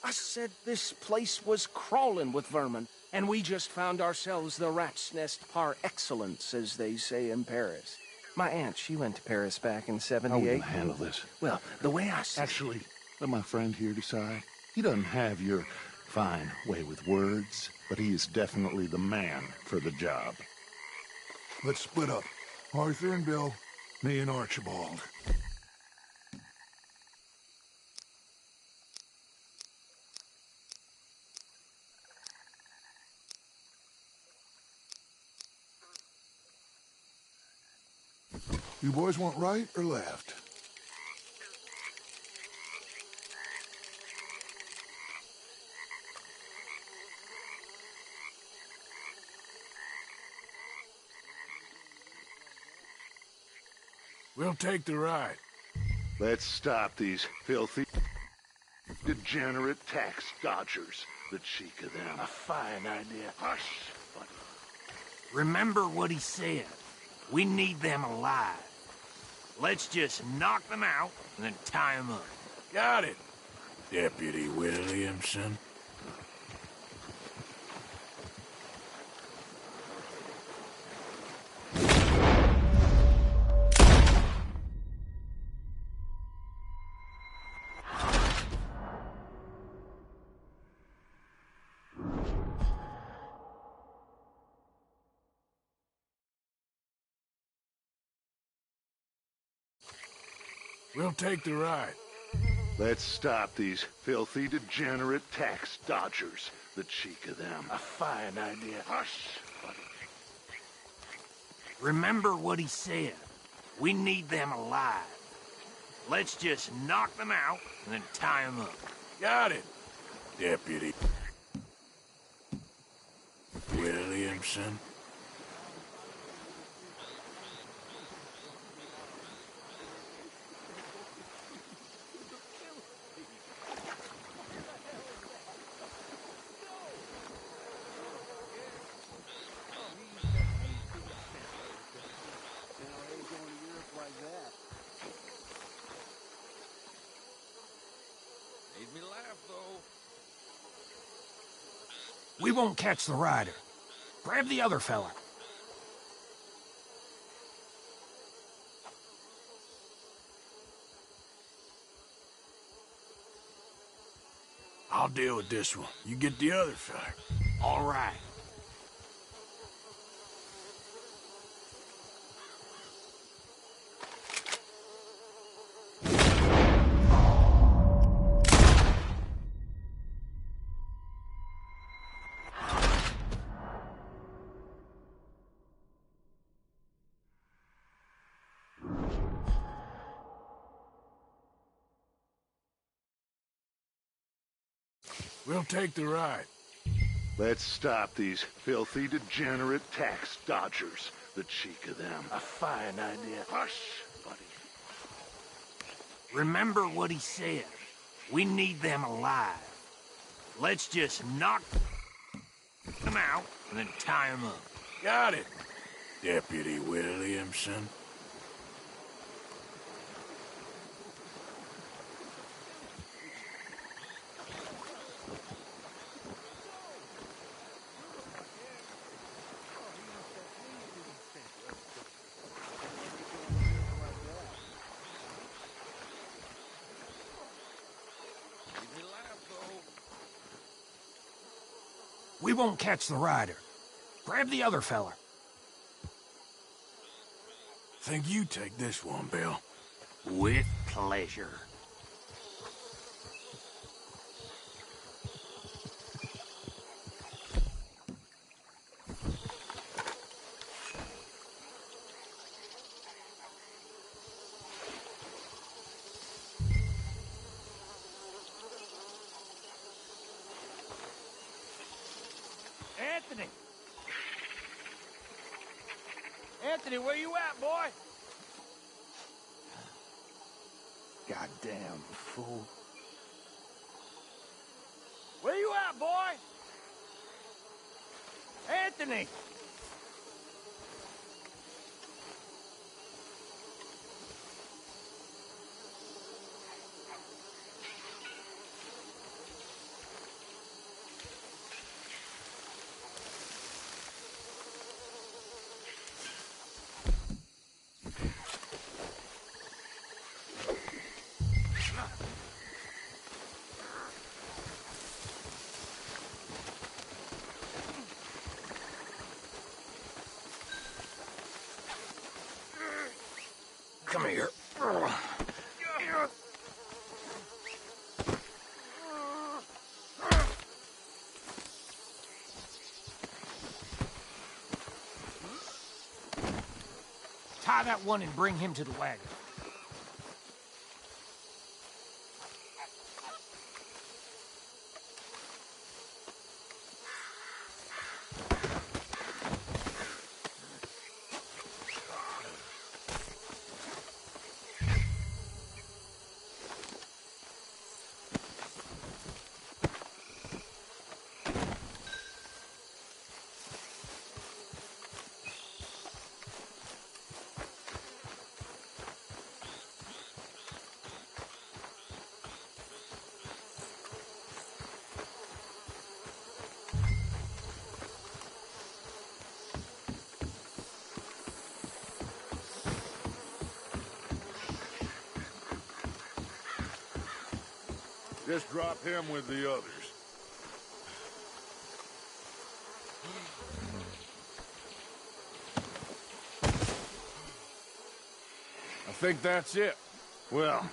I said this place was crawling with vermin, and we just found ourselves the rat's nest par excellence, as they say in Paris. My aunt, she went to Paris back in '78. How will you handle this? Well, the way I see... Actually, let my friend here decide. He doesn't have your fine way with words, but he is definitely the man for the job. Let's split up. Arthur and Bill, me and Archibald. You boys want right or left? We'll take the right. Let's stop these filthy, degenerate tax dodgers. The cheek of them. A fine idea. Hush, buddy. Remember what he said. We need them alive. Let's just knock them out and then tie them up. Got it, Deputy Williamson. We'll take the right. Let's stop these filthy, degenerate tax dodgers. The cheek of them. A fine idea. Hush, buddy. Remember what he said. We need them alive. Let's just knock them out and then tie them up. Got it, Deputy Williamson. We won't catch the rider. Grab the other fella. I'll deal with this one. You get the other fella. All right. We'll take the right. Let's stop these filthy, degenerate tax dodgers. The cheek of them. A fine idea. Hush, buddy. Remember what he said. We need them alive. Let's just knock them out and then tie them up. Got it, Deputy Williamson. We won't catch the rider. Grab the other fella. Think you take this one, Bill. With pleasure. Anthony! Anthony, where you at, boy? Goddamn fool. Where you at, boy? Anthony! Come here. Tie that one and bring him to the wagon. Just drop him with the others. I think that's it. Well,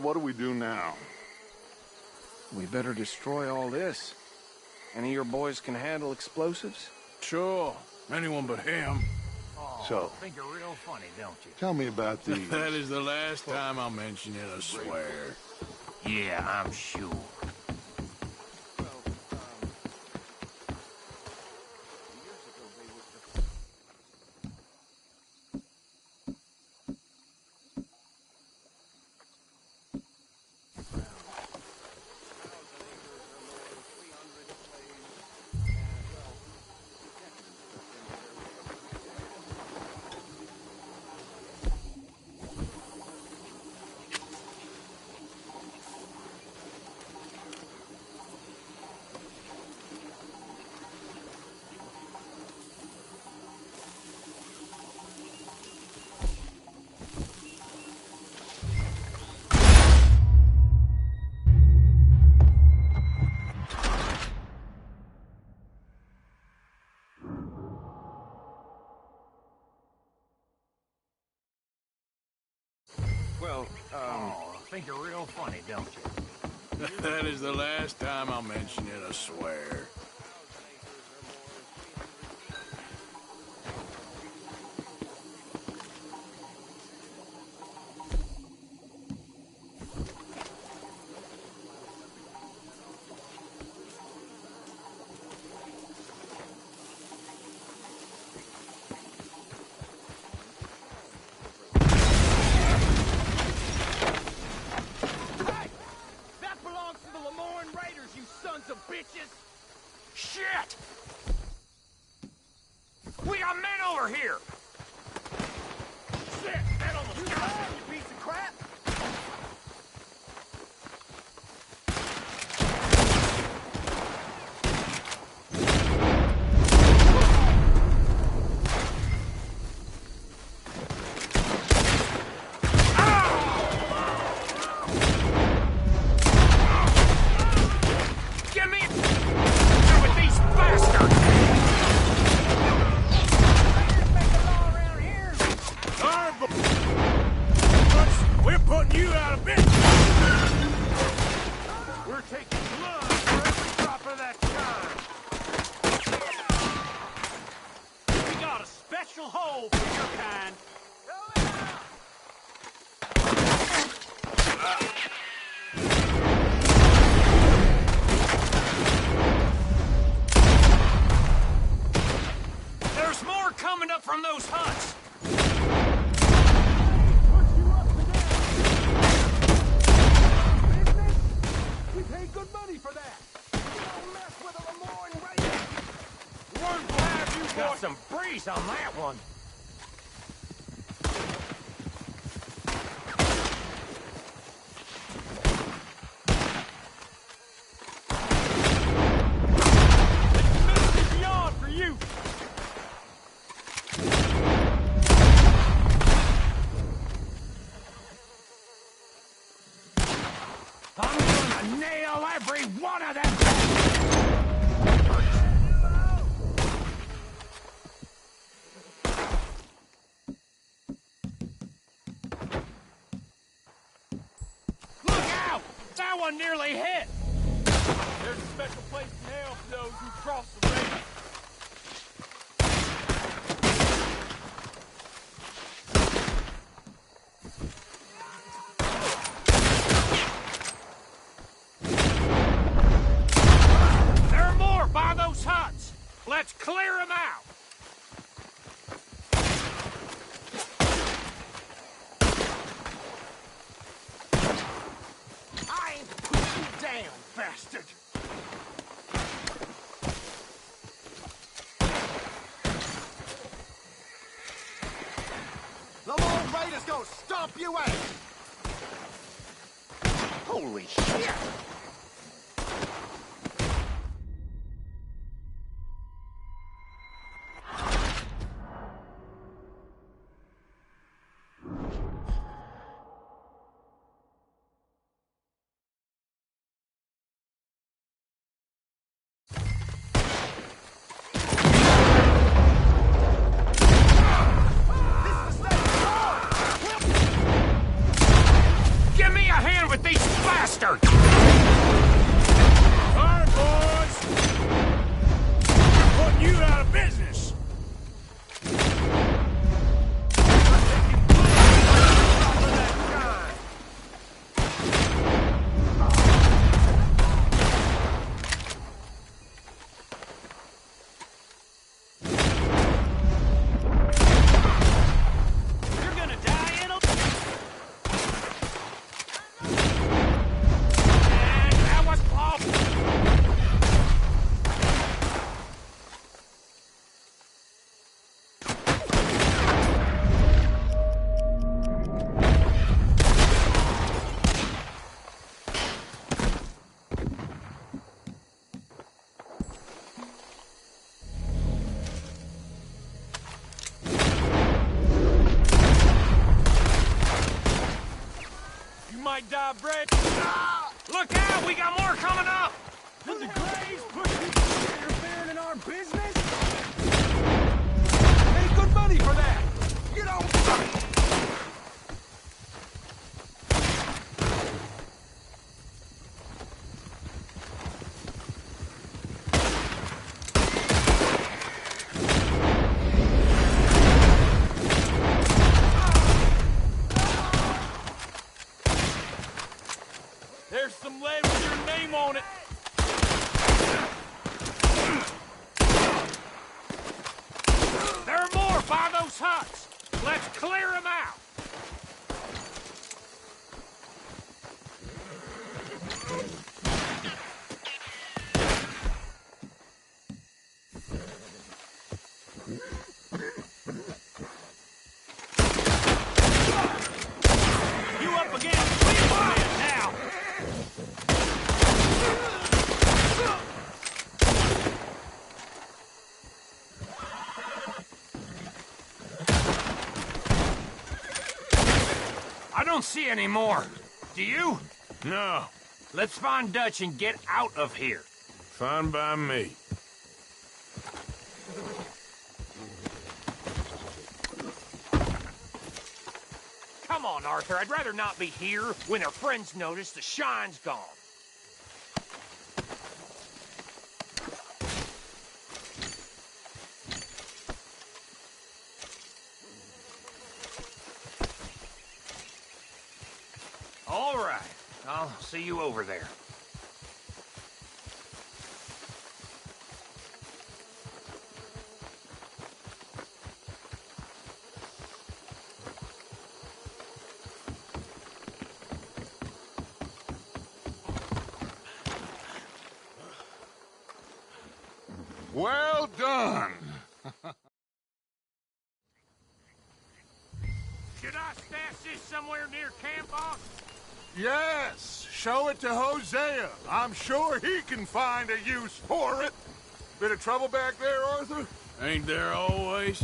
what do we do now? We better destroy all this. Any of your boys can handle explosives? Sure. Anyone but him. Oh, So- think you're real funny, don't you? Tell me about these. That is the last time I'll mention it, I swear. Yeah, I'm sure. Well, Oh, think you're real funny, don't you? That is the last time I'll mention it, I swear. That belongs to the Lemoyne Raiders, you sons of bitches! over here! Shit! That almost got me, you piece of crap! Give me with these bastards! We're putting you out of business. We're taking blood for every drop of that kind. We got a special hole for your kind. There's more coming up from those huts. We paid good money for that. You don't mess with a Lemoyne Raider. We're glad you got some breeze on that one. Beyond for you. I'm gonna nail every one of them. Look out! That one nearly hit. There's a special place in hell for those who cross the range. There are more by those huts. Let's clear them out. I ain't putting you down, bastard. The Lone Raider's gonna stomp you out! Holy shit! Give me a hand with these bastards! All right, boys. We're putting you out of business. You're gonna die in a... And that was close. You might die, Brett. Look out! We got more coming up! Did the Grays push you interfering in our business? Paid good money for that. You don't... There's some lead with your name on it. There are more by those huts. Let's clear them out. I don't see any more. Do you? No. Let's find Dutch and get out of here. Fine by me. Come on, Arthur. I'd rather not be here when our friends notice the shine's gone. All right. I'll see you over there. Well done. Should I stash this somewhere near camp, boss? Yes, show it to Hosea. I'm sure he can find a use for it. Bit of trouble back there, Arthur? Ain't there always?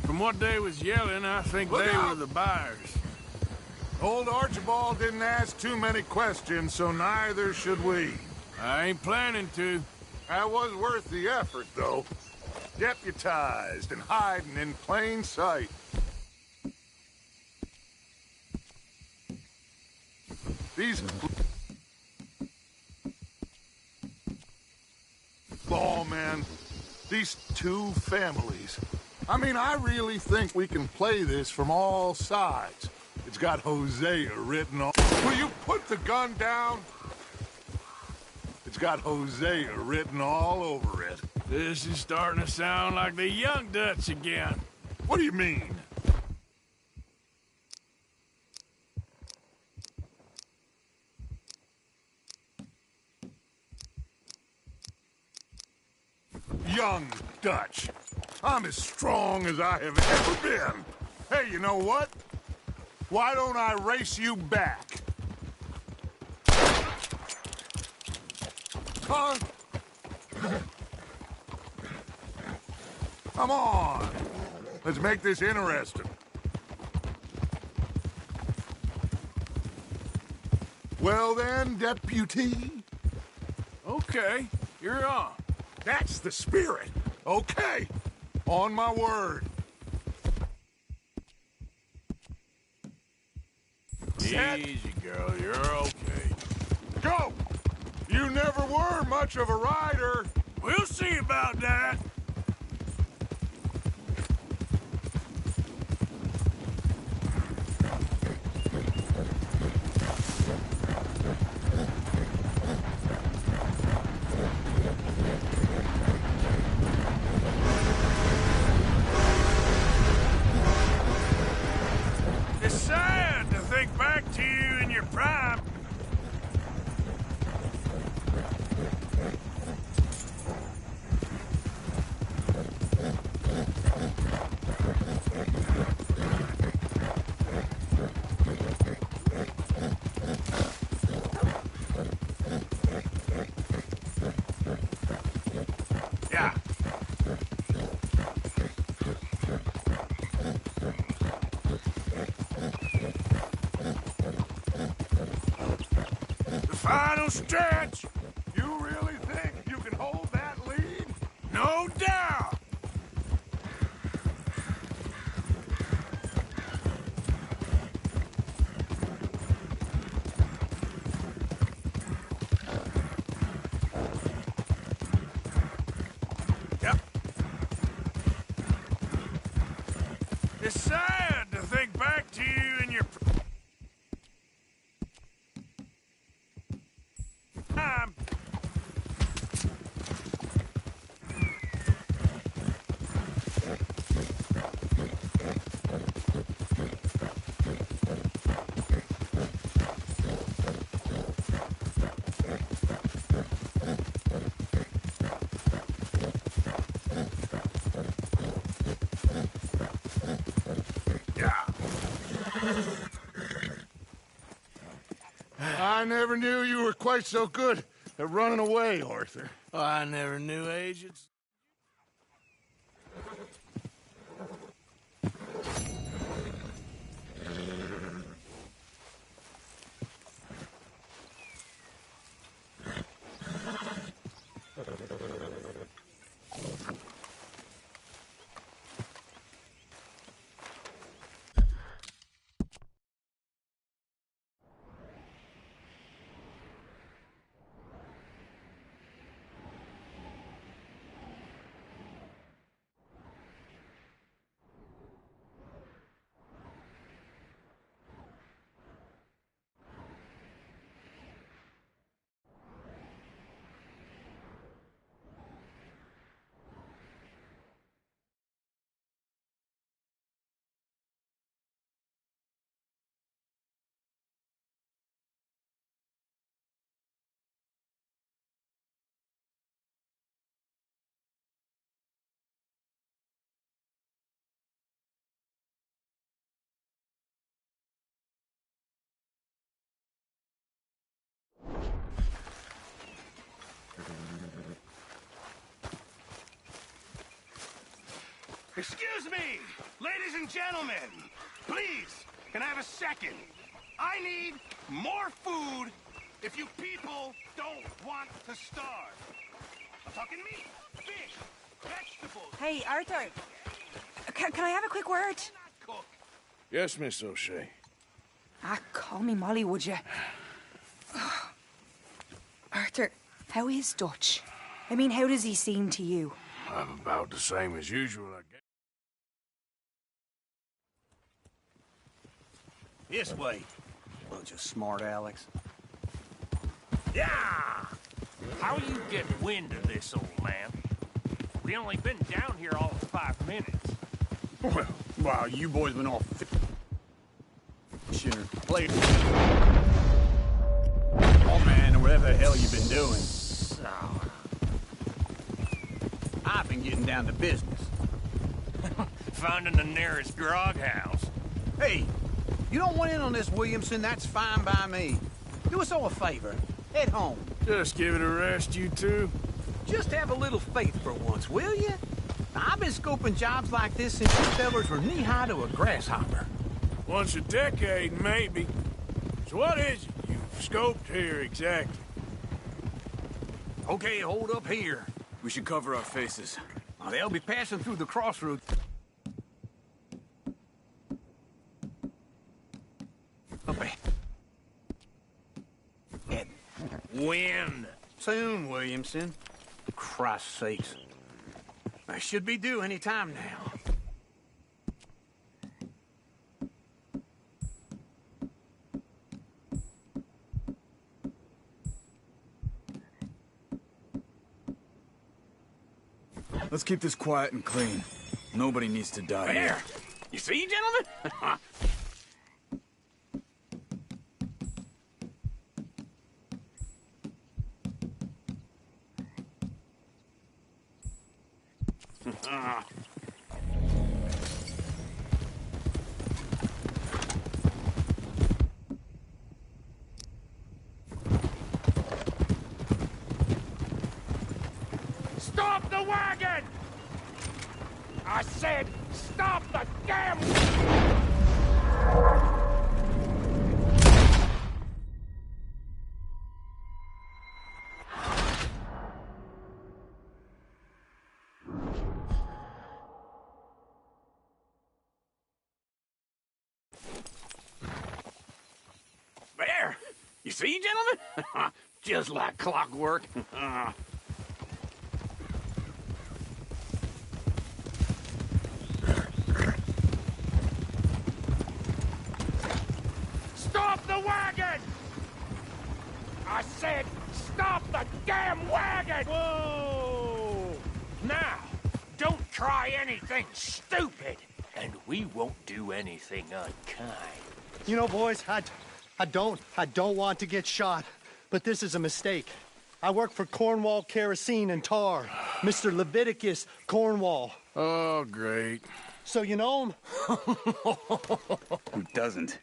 From what they was yelling, I think Look they out! were the buyers. Old Archibald didn't ask too many questions, so neither should we. I ain't planning to. That was worth the effort, though. Deputized and hiding in plain sight. These lawmen, these two families. I mean, I really think we can play this from all sides. It's got Hosea written on. Will you put the gun down? It's got Hosea written all over it. This is starting to sound like the young Dutch again. What do you mean? Young Dutch. I'm as strong as I have ever been. Hey, you know what? Why don't I race you back? Huh? Come on. Let's make this interesting. Well then, deputy. Okay, you're on. That's the spirit. Okay. On my word. Set. Easy, girl. You're okay. Go! You never were much of a rider. We'll see about that. It's sad to think back to you in your prime. Yeah. The final stretch. You really think you can hold that lead? No doubt. Yep. It's sad to think back to you in your prime. Yeah. I never knew you were quite so good at running away, Arthur. I never knew agents. Excuse me, ladies and gentlemen. Please, can I have a second? I need more food if you people don't want to starve. I'm talking meat, fish, vegetables. Hey, Arthur. Can I have a quick word? Yes, Miss O'Shea. Call me Molly, would you? Arthur, how is Dutch? I mean, how does he seem to you? I'm about the same as usual, I guess. This way. Bunch of smart Alex. Yeah! How you get wind of this, old man? We only been down here all of 5 minutes. Well, wow, you boys been off fishing or playing. Oh man, or whatever the hell you've been doing. So... I've been getting down to business. Finding the nearest grog house. Hey, you don't want in on this, Williamson, that's fine by me. Do us all a favor. Head home. Just give it a rest, you two. Just have a little faith for once, will you? Now, I've been scoping jobs like this since you fellers were knee-high to a grasshopper. Once a decade, maybe. So what is it you've scoped here exactly? Okay, hold up here. We should cover our faces. Now, they'll be passing through the crossroads. When? Soon, Williamson. Christ's sakes. I should be due any time now. Let's keep this quiet and clean. Nobody needs to die There! here. You see, gentlemen? Stop the wagon! I said, stop the damn... There! You see, gentlemen? Just like clockwork. Stop the wagon! I said, stop the damn wagon! Whoa! Now, don't try anything stupid, and we won't do anything unkind. You know, boys, I don't want to get shot, but this is a mistake. I work for Cornwall Kerosene and Tar, Mr. Leviticus Cornwall. Oh, great. So you know him? Who doesn't?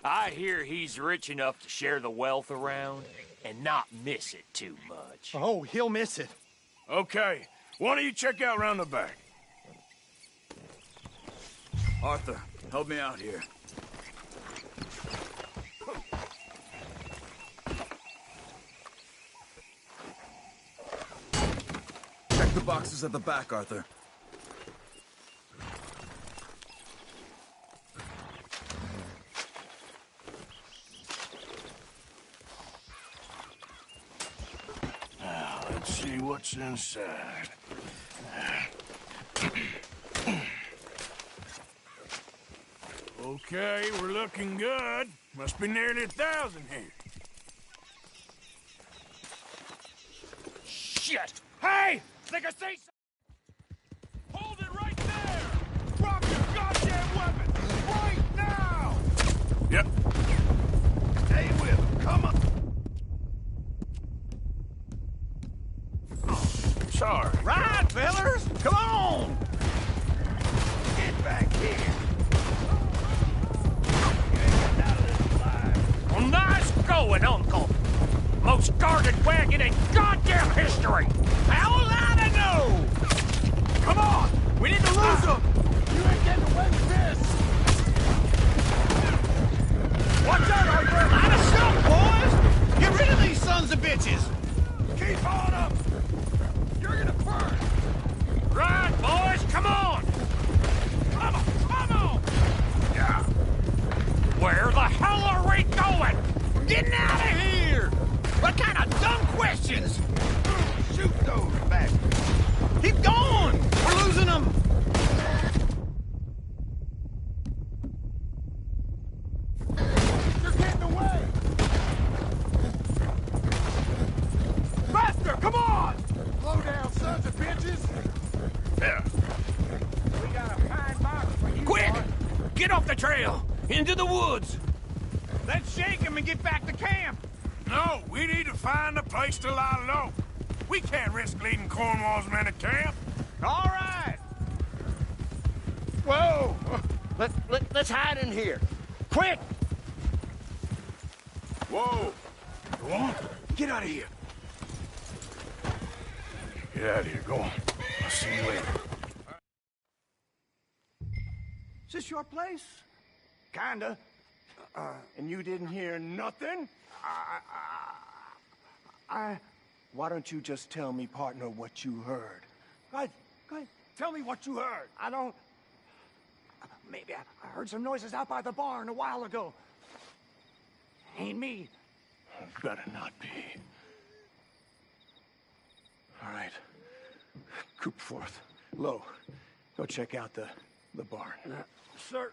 I hear he's rich enough to share the wealth around and not miss it too much. Oh, he'll miss it. Okay, why don't you check out round the back? Arthur, help me out here. Check the boxes at the back, Arthur. Let's see what's inside. Okay, we're looking good. Must be nearly 1,000 here. Shit! Hey! Think I say something? Hold it right there! Drop your goddamn weapon! Right now! Yep. Stay with him. Come on. Sorry. Right, fellers! Come on! Get back here. Well, nice going, Uncle! Most guarded wagon in goddamn history! How was I to know? Come on! We need to lose them! Getting out of here! What kind of dumb questions? Shoot those bastards! Keep going! We're losing them! You're getting away! Faster, come on! Slow down, sons of bitches! There. We got a fine box for you, Quick! boy. Get off the trail! Into the woods! Let's shake him and get back to camp! No, we need to find a place to lie low. We can't risk leading Cornwall's men to camp. All right! Whoa! Let's hide in here. Quick! Whoa! Go on. Get out of here. Get out of here. Go on. I'll see you later. Is this your place? Kinda. And you didn't hear nothing? Why don't you just tell me, partner, what you heard? Go ahead. Tell me what you heard. I don't... Maybe I heard some noises out by the barn a while ago. Ain't me. Better not be. All right. Cooperforth. Low. Go check out the barn. Sir.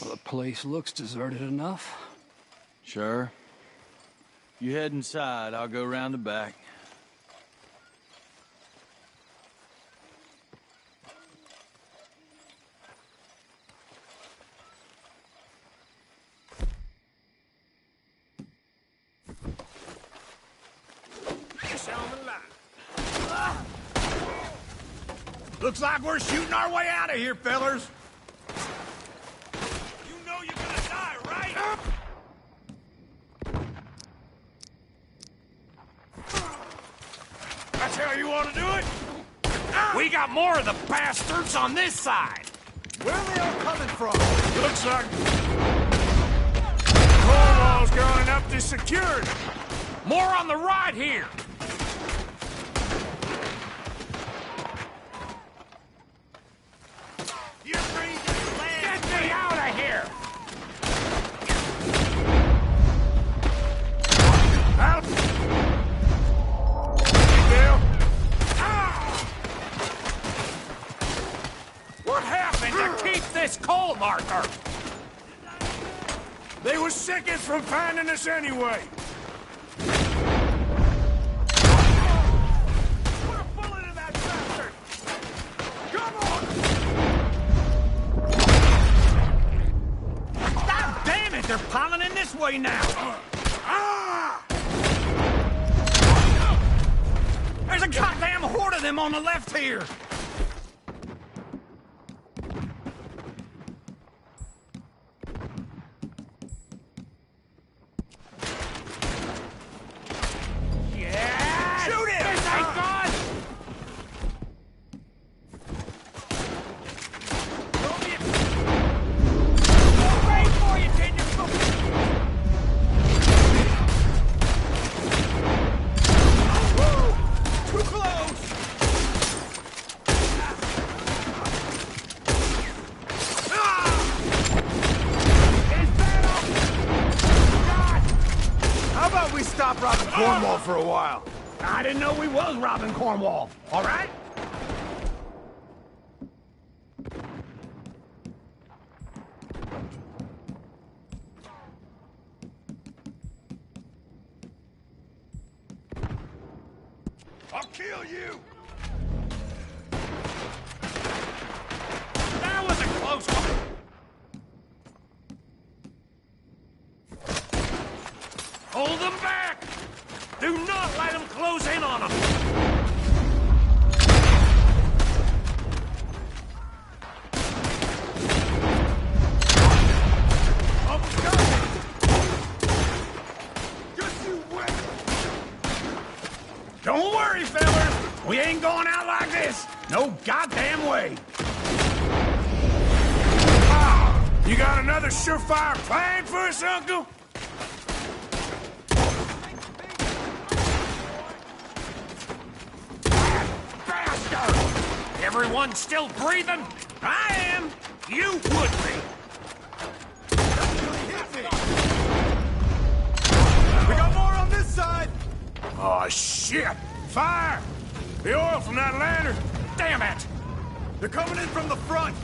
Well, the place looks deserted enough. Sure. You head inside, I'll go round the back. Looks like we're shooting our way out of here, fellers. That's how you want to do it? We got more of the bastards on this side. Where are they all coming from? Looks like Cornwall's gone and upped his security. More on the right here. You're breathing land. Get me out of here! Out! What happened to keep this coal marker? They were seconds from finding us anyway. Put a bullet in that bastard! Come on! God damn it! They're piling in this way now. There's a goddamn horde of them on the left here. Stop robbing Cornwall for a while. I didn't know we was robbing Cornwall. All right? I'll kill you! That was a close one. Hold them back! Do not let them close in on them! Don't worry, fellas! We ain't going out like this. No goddamn way. You got another surefire plan for us, Uncle? Bastard! Everyone still breathing? I am. You would be. We got more on this side. Oh, shit! Fire! The oil from that lantern! Damn it! They're coming in from the front.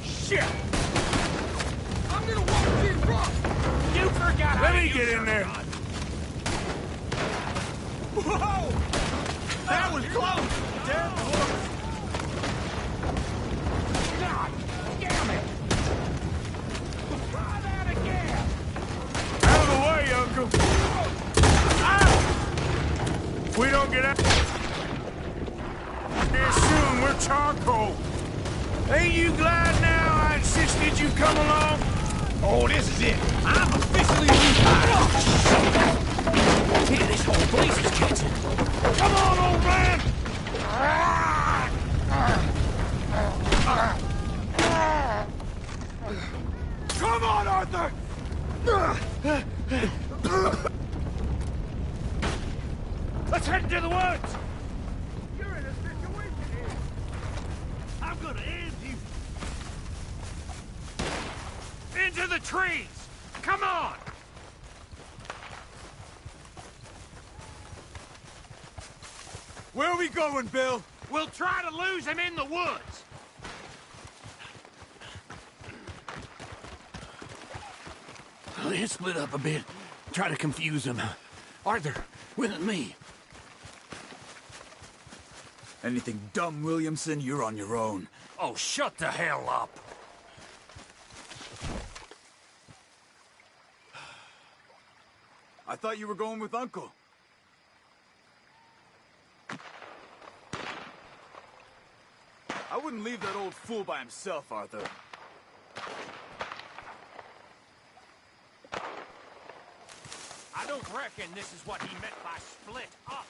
Shit! I'm gonna walk these rocks! You forgot how Let to me use get your in there. gun. Whoa! That was close! Damn close! God damn it! Try that again! Out of the way, Uncle! If we don't get out here soon, we're charcoal. Ain't you glad now I insisted you come along? Oh, this is it! I'm officially retired! Yeah, this whole place is catching. Come on, old man! Come on, Arthur! Let's head into the woods! You're in a situation here. I'm gonna end you. Into the trees! Come on! Where are we going, Bill? We'll try to lose him in the woods. Let's split up a bit. Try to confuse him. Arthur, with me. Anything dumb, Williamson, you're on your own. Oh, shut the hell up. I thought you were going with Uncle. I wouldn't leave that old fool by himself, Arthur. I don't reckon this is what he meant by split up.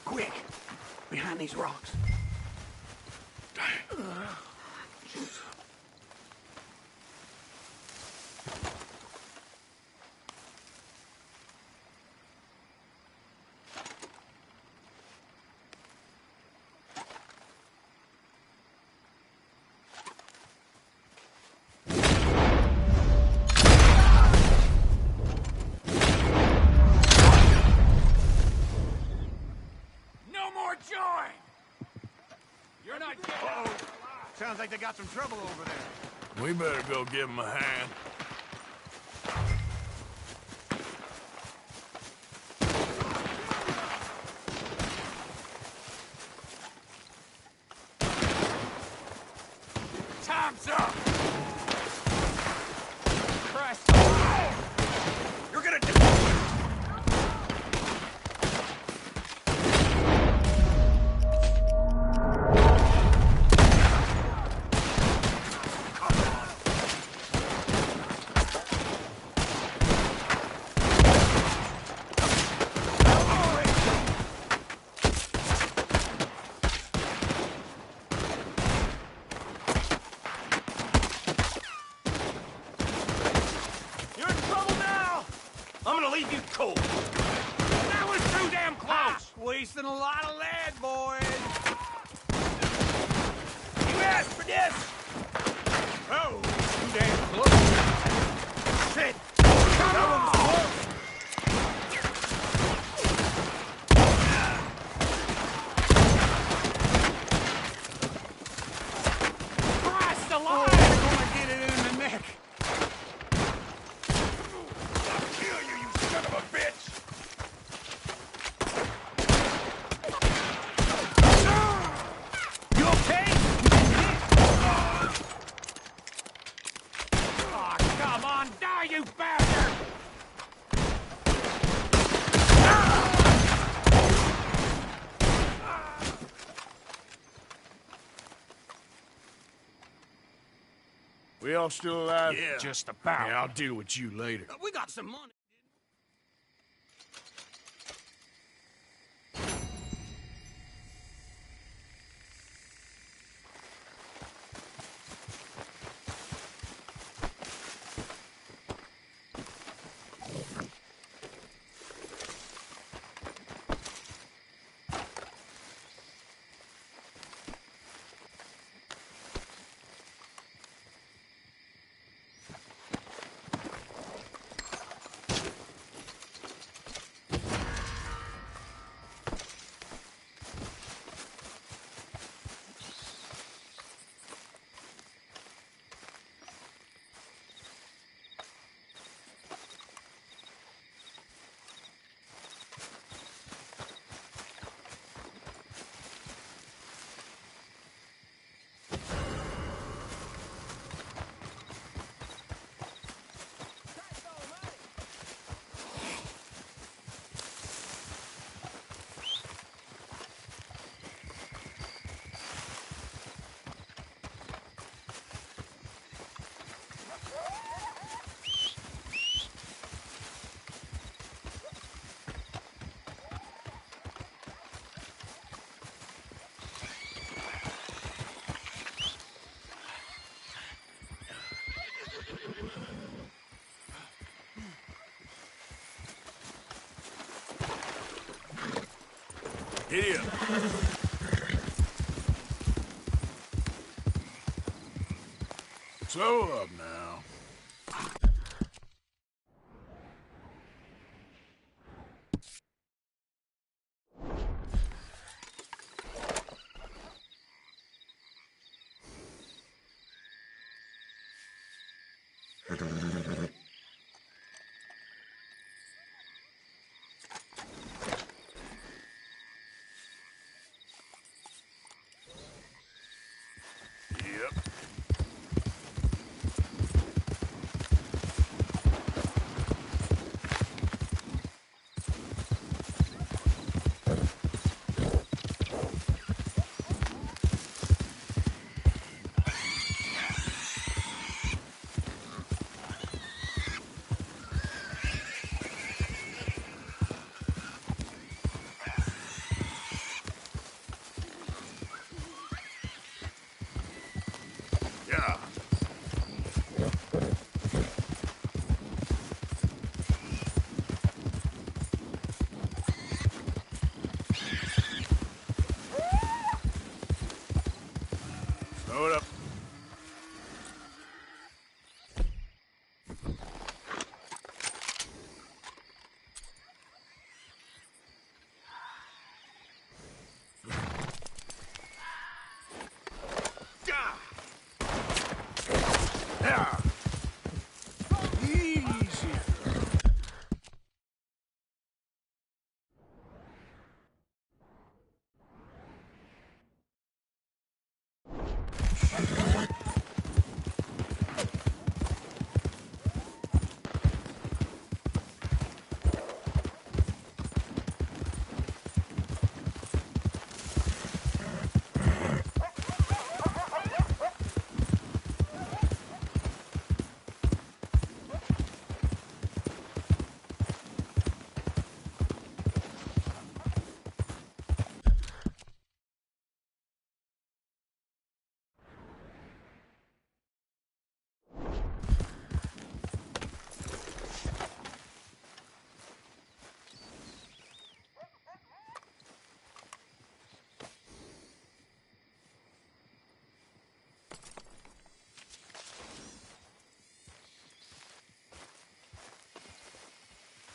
Quick! Behind these rocks. Sounds like they got some trouble over there. We better go give him a hand. Time's up! Christ! You're gonna do... leave you cold. That was too damn close. Wasting a lot of lead, boys. You asked for this. Oh, too damn close. Shit. Come on. Christ alive. I'm gonna get it in the neck. Son of a bitch! You okay? all still alive? Yeah. Just about. Yeah, I'll deal with you later. We got some money. Giddy up. Slow up now. Yeah. Slow it up. Yeah. Easy.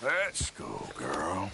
Let's go, girl.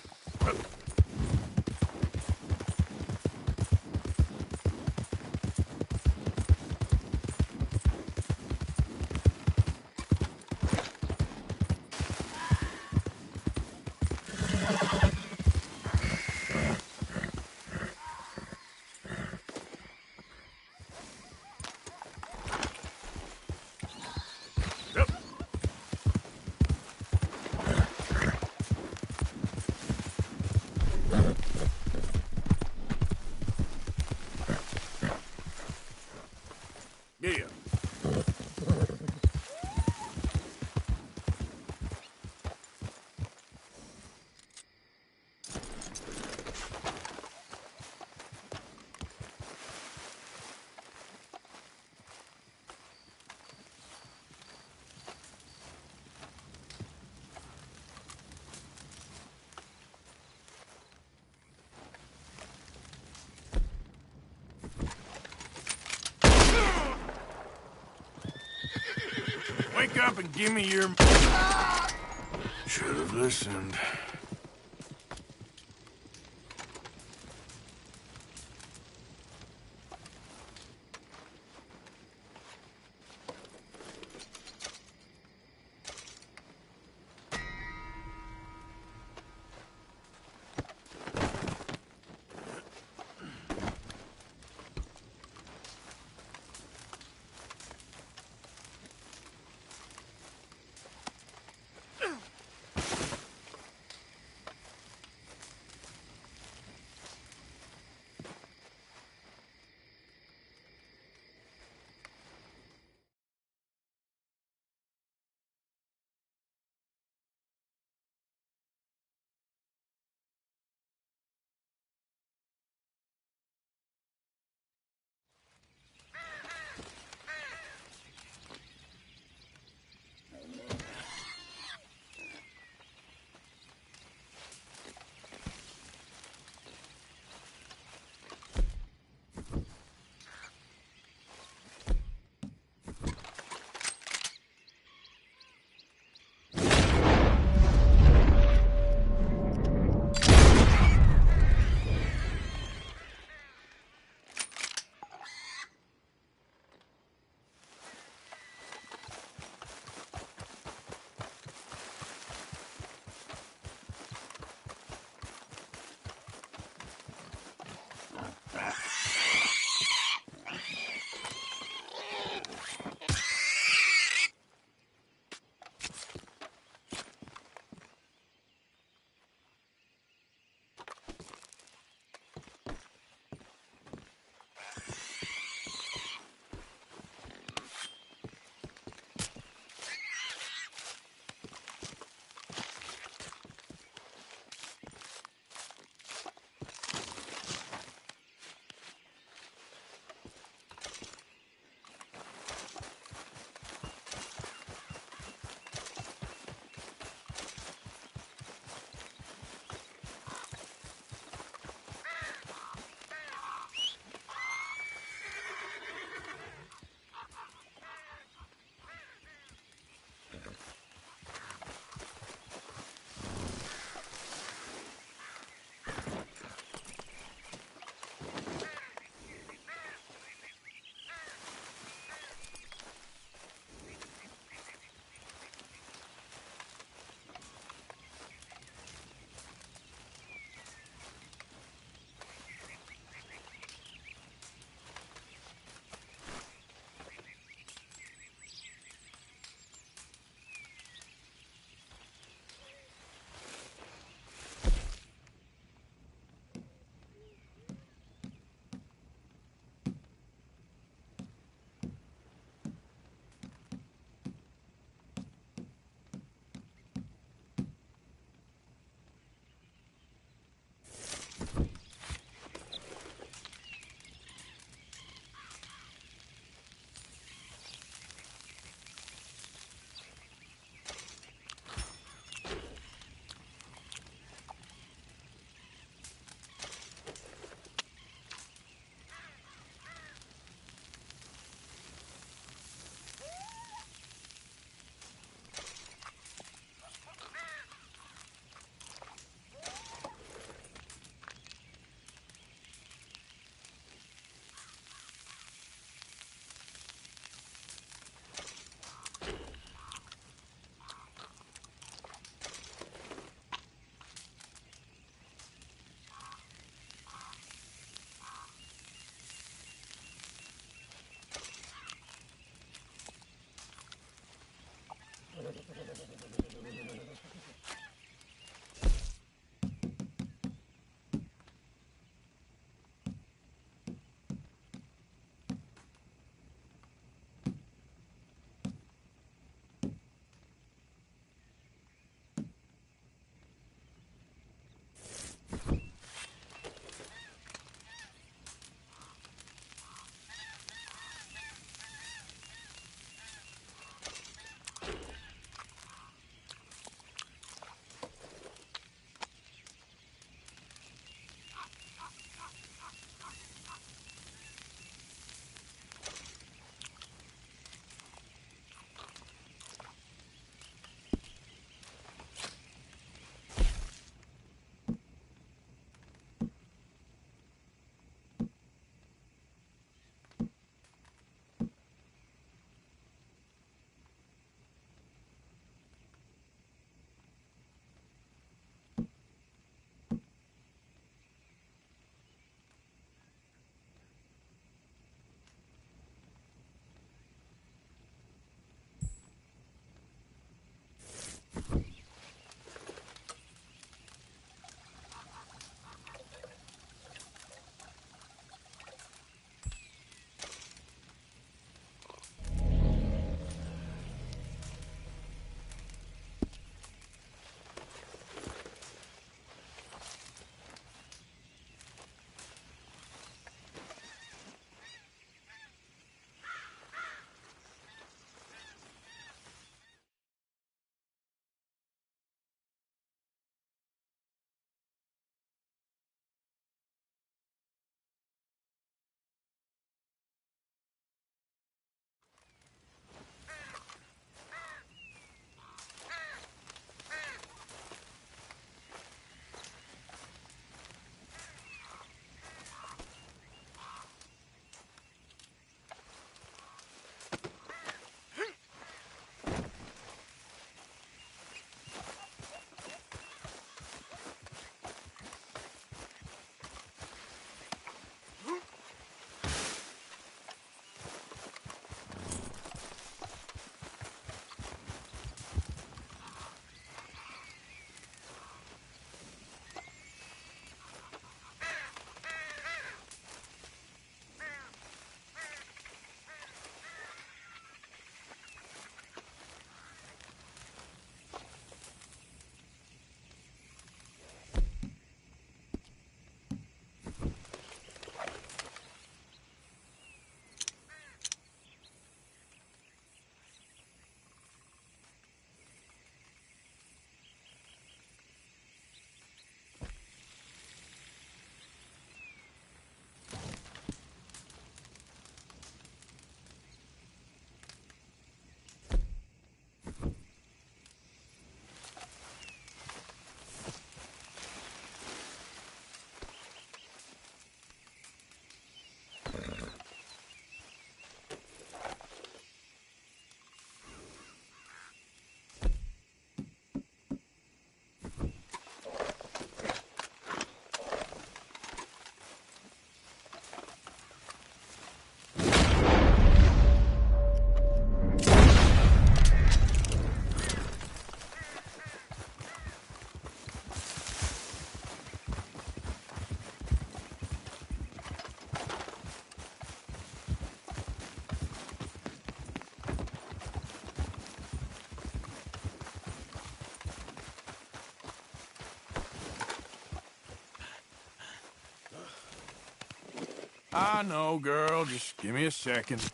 up and give me your... Should have listened. I know, girl. Just give me a second.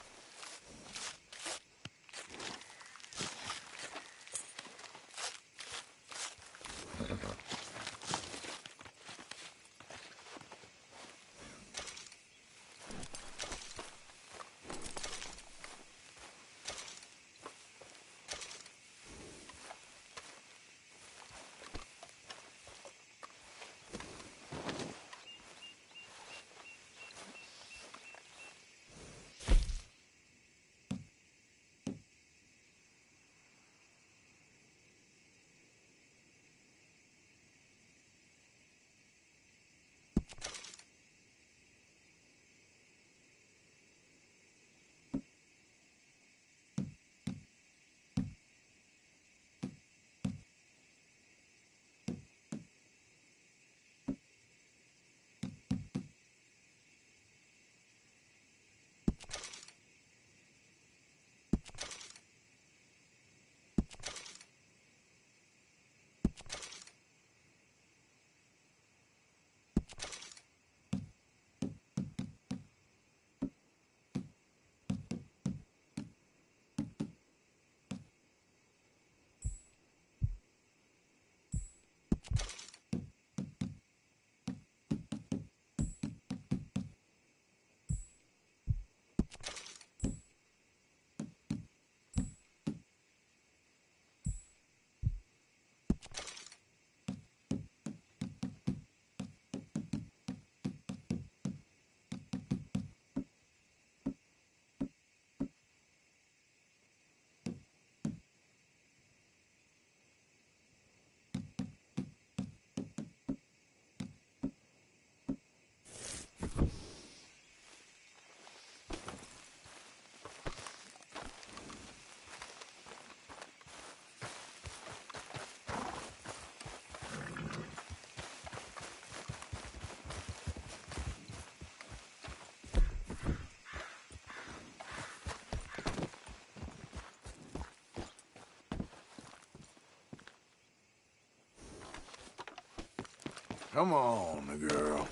Come on, girl.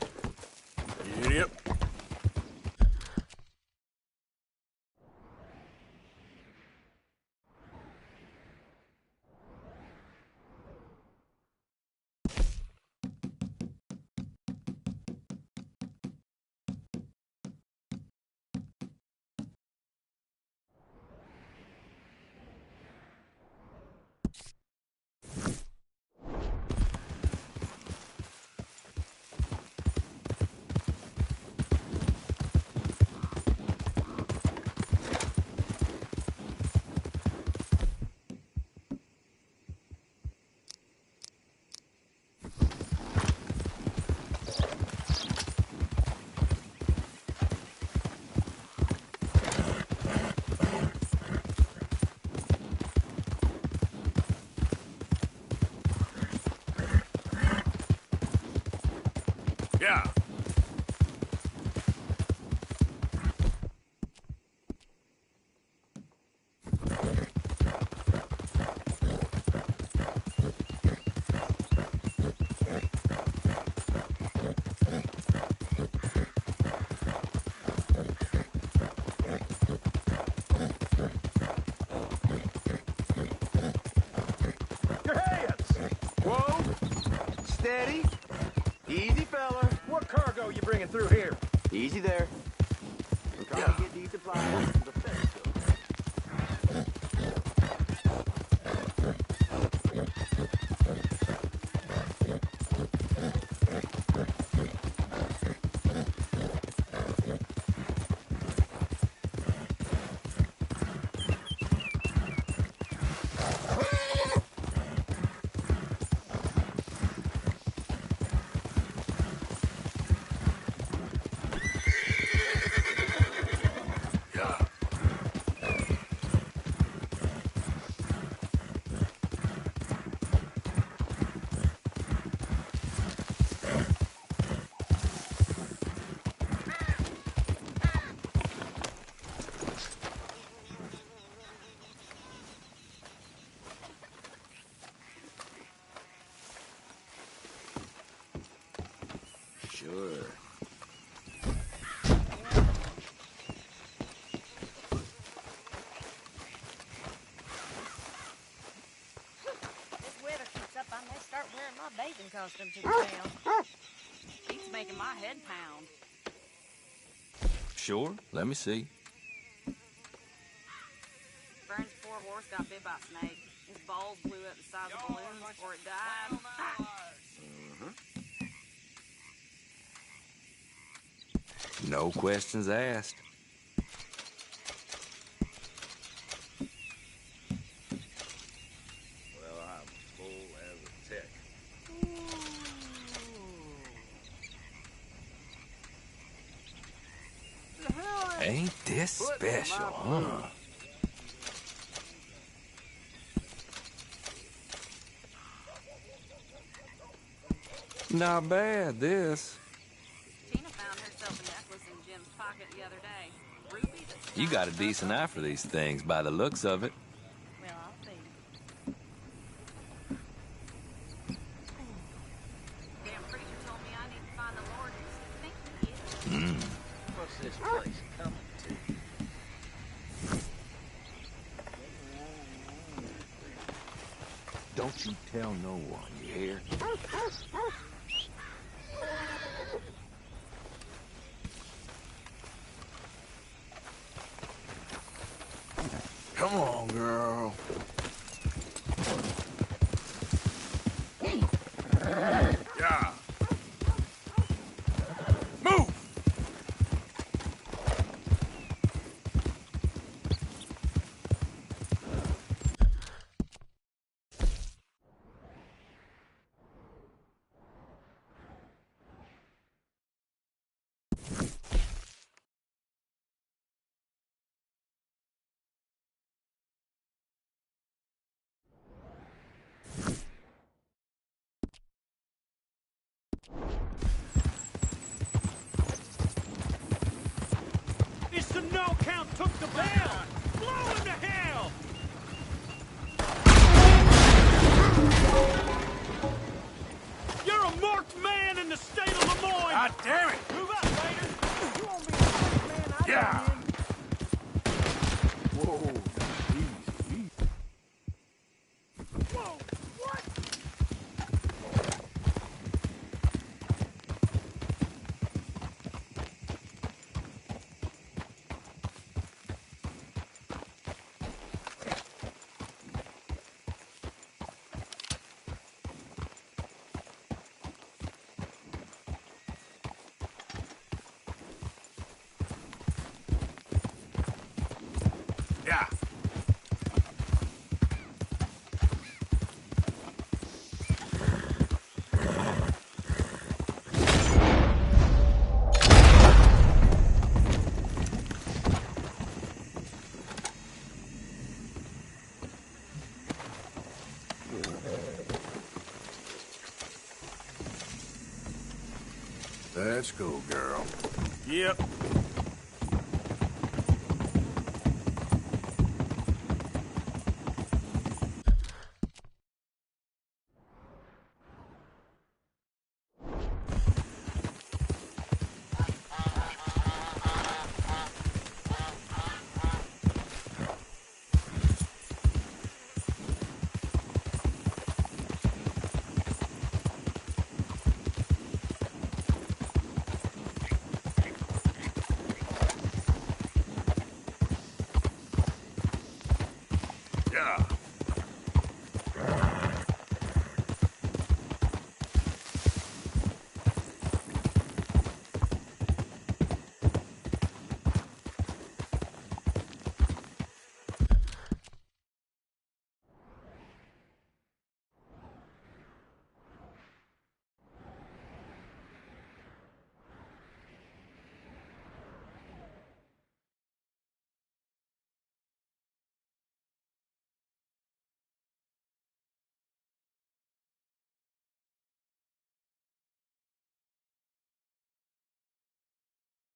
Yep. Yeah. Your hands! Whoa! Steady. Easy, fella. What cargo you bringing through here? Easy there. We're trying to get these supplies to the fence. Sure. bathing costume to the town. Beats making my head pound. Sure, let me see. Burns' poor horse got bit by a snake. His balls blew up the size of balloons before it died. No questions asked. Well, I'm full as a tick. Ain't this special, huh? Not bad, this. Tina found herself a necklace in Jim's pocket the other day. Ruby that's You got a decent eye for these things by the looks of it. Well, I'll see. Damn preacher told me I need to find the Lord who's thinking he is. What's this place coming to? Don't you tell no one, you hear? Come on, girl. Yeah. Move! Mr. No Count took the bell! Blow him to hell! You're a marked man in the state of Lemoyne! God damn it! Move up, Vader! You won't be the first man I Yeah. Whoa, easy. Whoa, what? Yeah. Let's go, girl. Yep. Yeah.